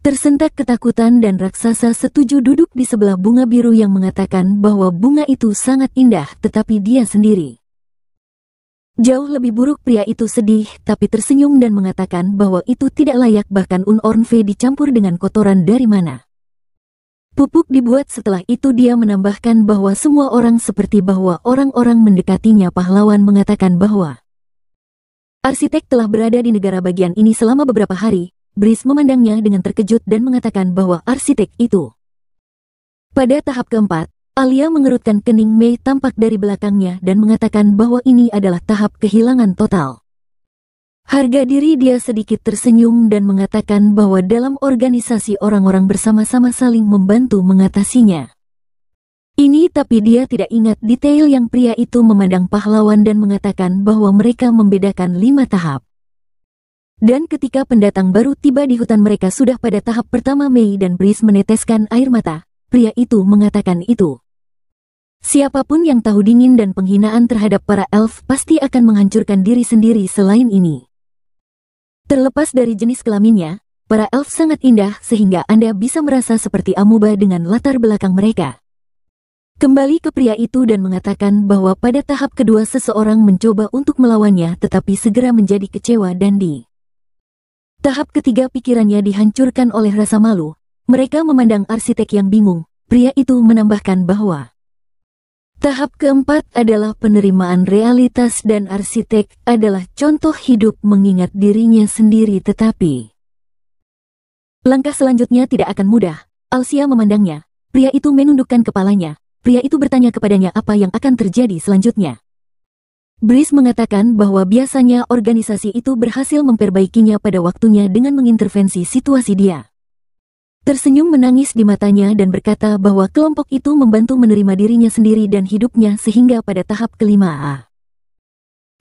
tersentak ketakutan dan raksasa setuju duduk di sebelah bunga biru yang mengatakan bahwa bunga itu sangat indah, tetapi dia sendiri jauh lebih buruk. Pria itu sedih tapi tersenyum dan mengatakan bahwa itu tidak layak. Bahkan Unornve dicampur dengan kotoran. Dari mana pupuk dibuat? Setelah itu dia menambahkan bahwa semua orang seperti bahwa orang-orang mendekatinya. Pahlawan mengatakan bahwa arsitek telah berada di negara bagian ini selama beberapa hari. Brice memandangnya dengan terkejut dan mengatakan bahwa arsitek itu pada tahap keempat. Alia mengerutkan kening. Mei tampak dari belakangnya dan mengatakan bahwa ini adalah tahap kehilangan total harga diri. Dia sedikit tersenyum dan mengatakan bahwa dalam organisasi orang-orang bersama-sama saling membantu mengatasinya ini, tapi dia tidak ingat detail yang pria itu memandang pahlawan dan mengatakan bahwa mereka membedakan 5 tahap. Dan ketika pendatang baru tiba di hutan mereka sudah pada tahap pertama. Mei dan Brice meneteskan air mata. Pria itu mengatakan itu siapapun yang tahu dingin dan penghinaan terhadap para elf pasti akan menghancurkan diri sendiri. Selain ini, terlepas dari jenis kelaminnya, para elf sangat indah sehingga Anda bisa merasa seperti amuba dengan latar belakang mereka. Kembali ke pria itu dan mengatakan bahwa pada tahap kedua seseorang mencoba untuk melawannya tetapi segera menjadi kecewa, dan di tahap ketiga pikirannya dihancurkan oleh rasa malu. Mereka memandang arsitek yang bingung. Pria itu menambahkan bahwa tahap keempat adalah penerimaan realitas dan arsitek adalah contoh hidup mengingat dirinya sendiri, tetapi langkah selanjutnya tidak akan mudah. Alsia memandangnya. Pria itu menundukkan kepalanya. Pria itu bertanya kepadanya apa yang akan terjadi selanjutnya. Brice mengatakan bahwa biasanya organisasi itu berhasil memperbaikinya pada waktunya dengan mengintervensi situasi. Dia tersenyum menangis di matanya dan berkata bahwa kelompok itu membantu menerima dirinya sendiri dan hidupnya sehingga pada tahap kelima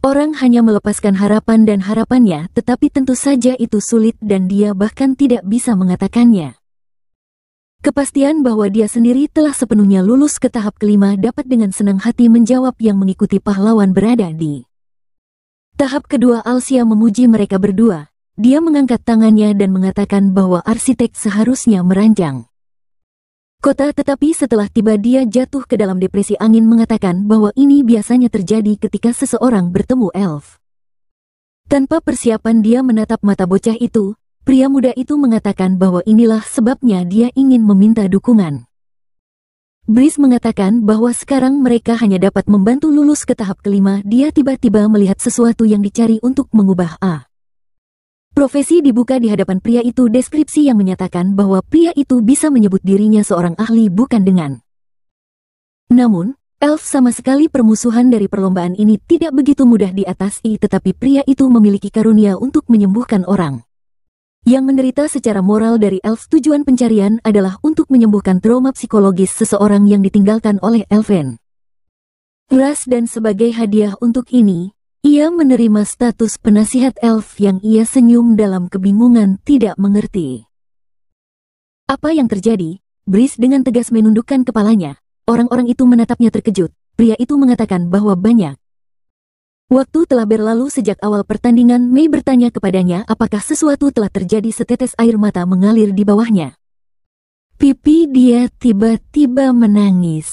orang hanya melepaskan harapan dan harapannya, tetapi tentu saja itu sulit dan dia bahkan tidak bisa mengatakannya. Kepastian bahwa dia sendiri telah sepenuhnya lulus ke tahap kelima dapat dengan senang hati menjawab yang mengikuti pahlawan berada di tahap kedua. Alsia memuji mereka berdua. dia mengangkat tangannya dan mengatakan bahwa arsitek seharusnya merancang kota, tetapi setelah tiba dia jatuh ke dalam depresi angin mengatakan bahwa ini biasanya terjadi ketika seseorang bertemu elf. Tanpa persiapan dia menatap mata bocah itu, pria muda itu mengatakan bahwa inilah sebabnya dia ingin meminta dukungan. Breeze mengatakan bahwa sekarang mereka hanya dapat membantu lulus ke tahap kelima. Dia tiba-tiba melihat sesuatu yang dicari untuk mengubah profesi dibuka di hadapan pria itu, deskripsi yang menyatakan bahwa pria itu bisa menyebut dirinya seorang ahli bukan dengan. Namun, elf sama sekali permusuhan dari perlombaan ini tidak begitu mudah diatasi, tetapi pria itu memiliki karunia untuk menyembuhkan orang yang menderita secara moral dari elf. Tujuan pencarian adalah untuk menyembuhkan trauma psikologis seseorang yang ditinggalkan oleh elfen ras, dan sebagai hadiah untuk ini, ia menerima status penasihat elf yang ia senyum dalam kebingungan tidak mengerti. Apa yang terjadi? Breeze dengan tegas menundukkan kepalanya. Orang-orang itu menatapnya terkejut. Pria itu mengatakan bahwa banyak waktu telah berlalu sejak awal pertandingan. Mei bertanya kepadanya apakah sesuatu telah terjadi. Setetes air mata mengalir di bawahnya. Pipi dia tiba-tiba menangis.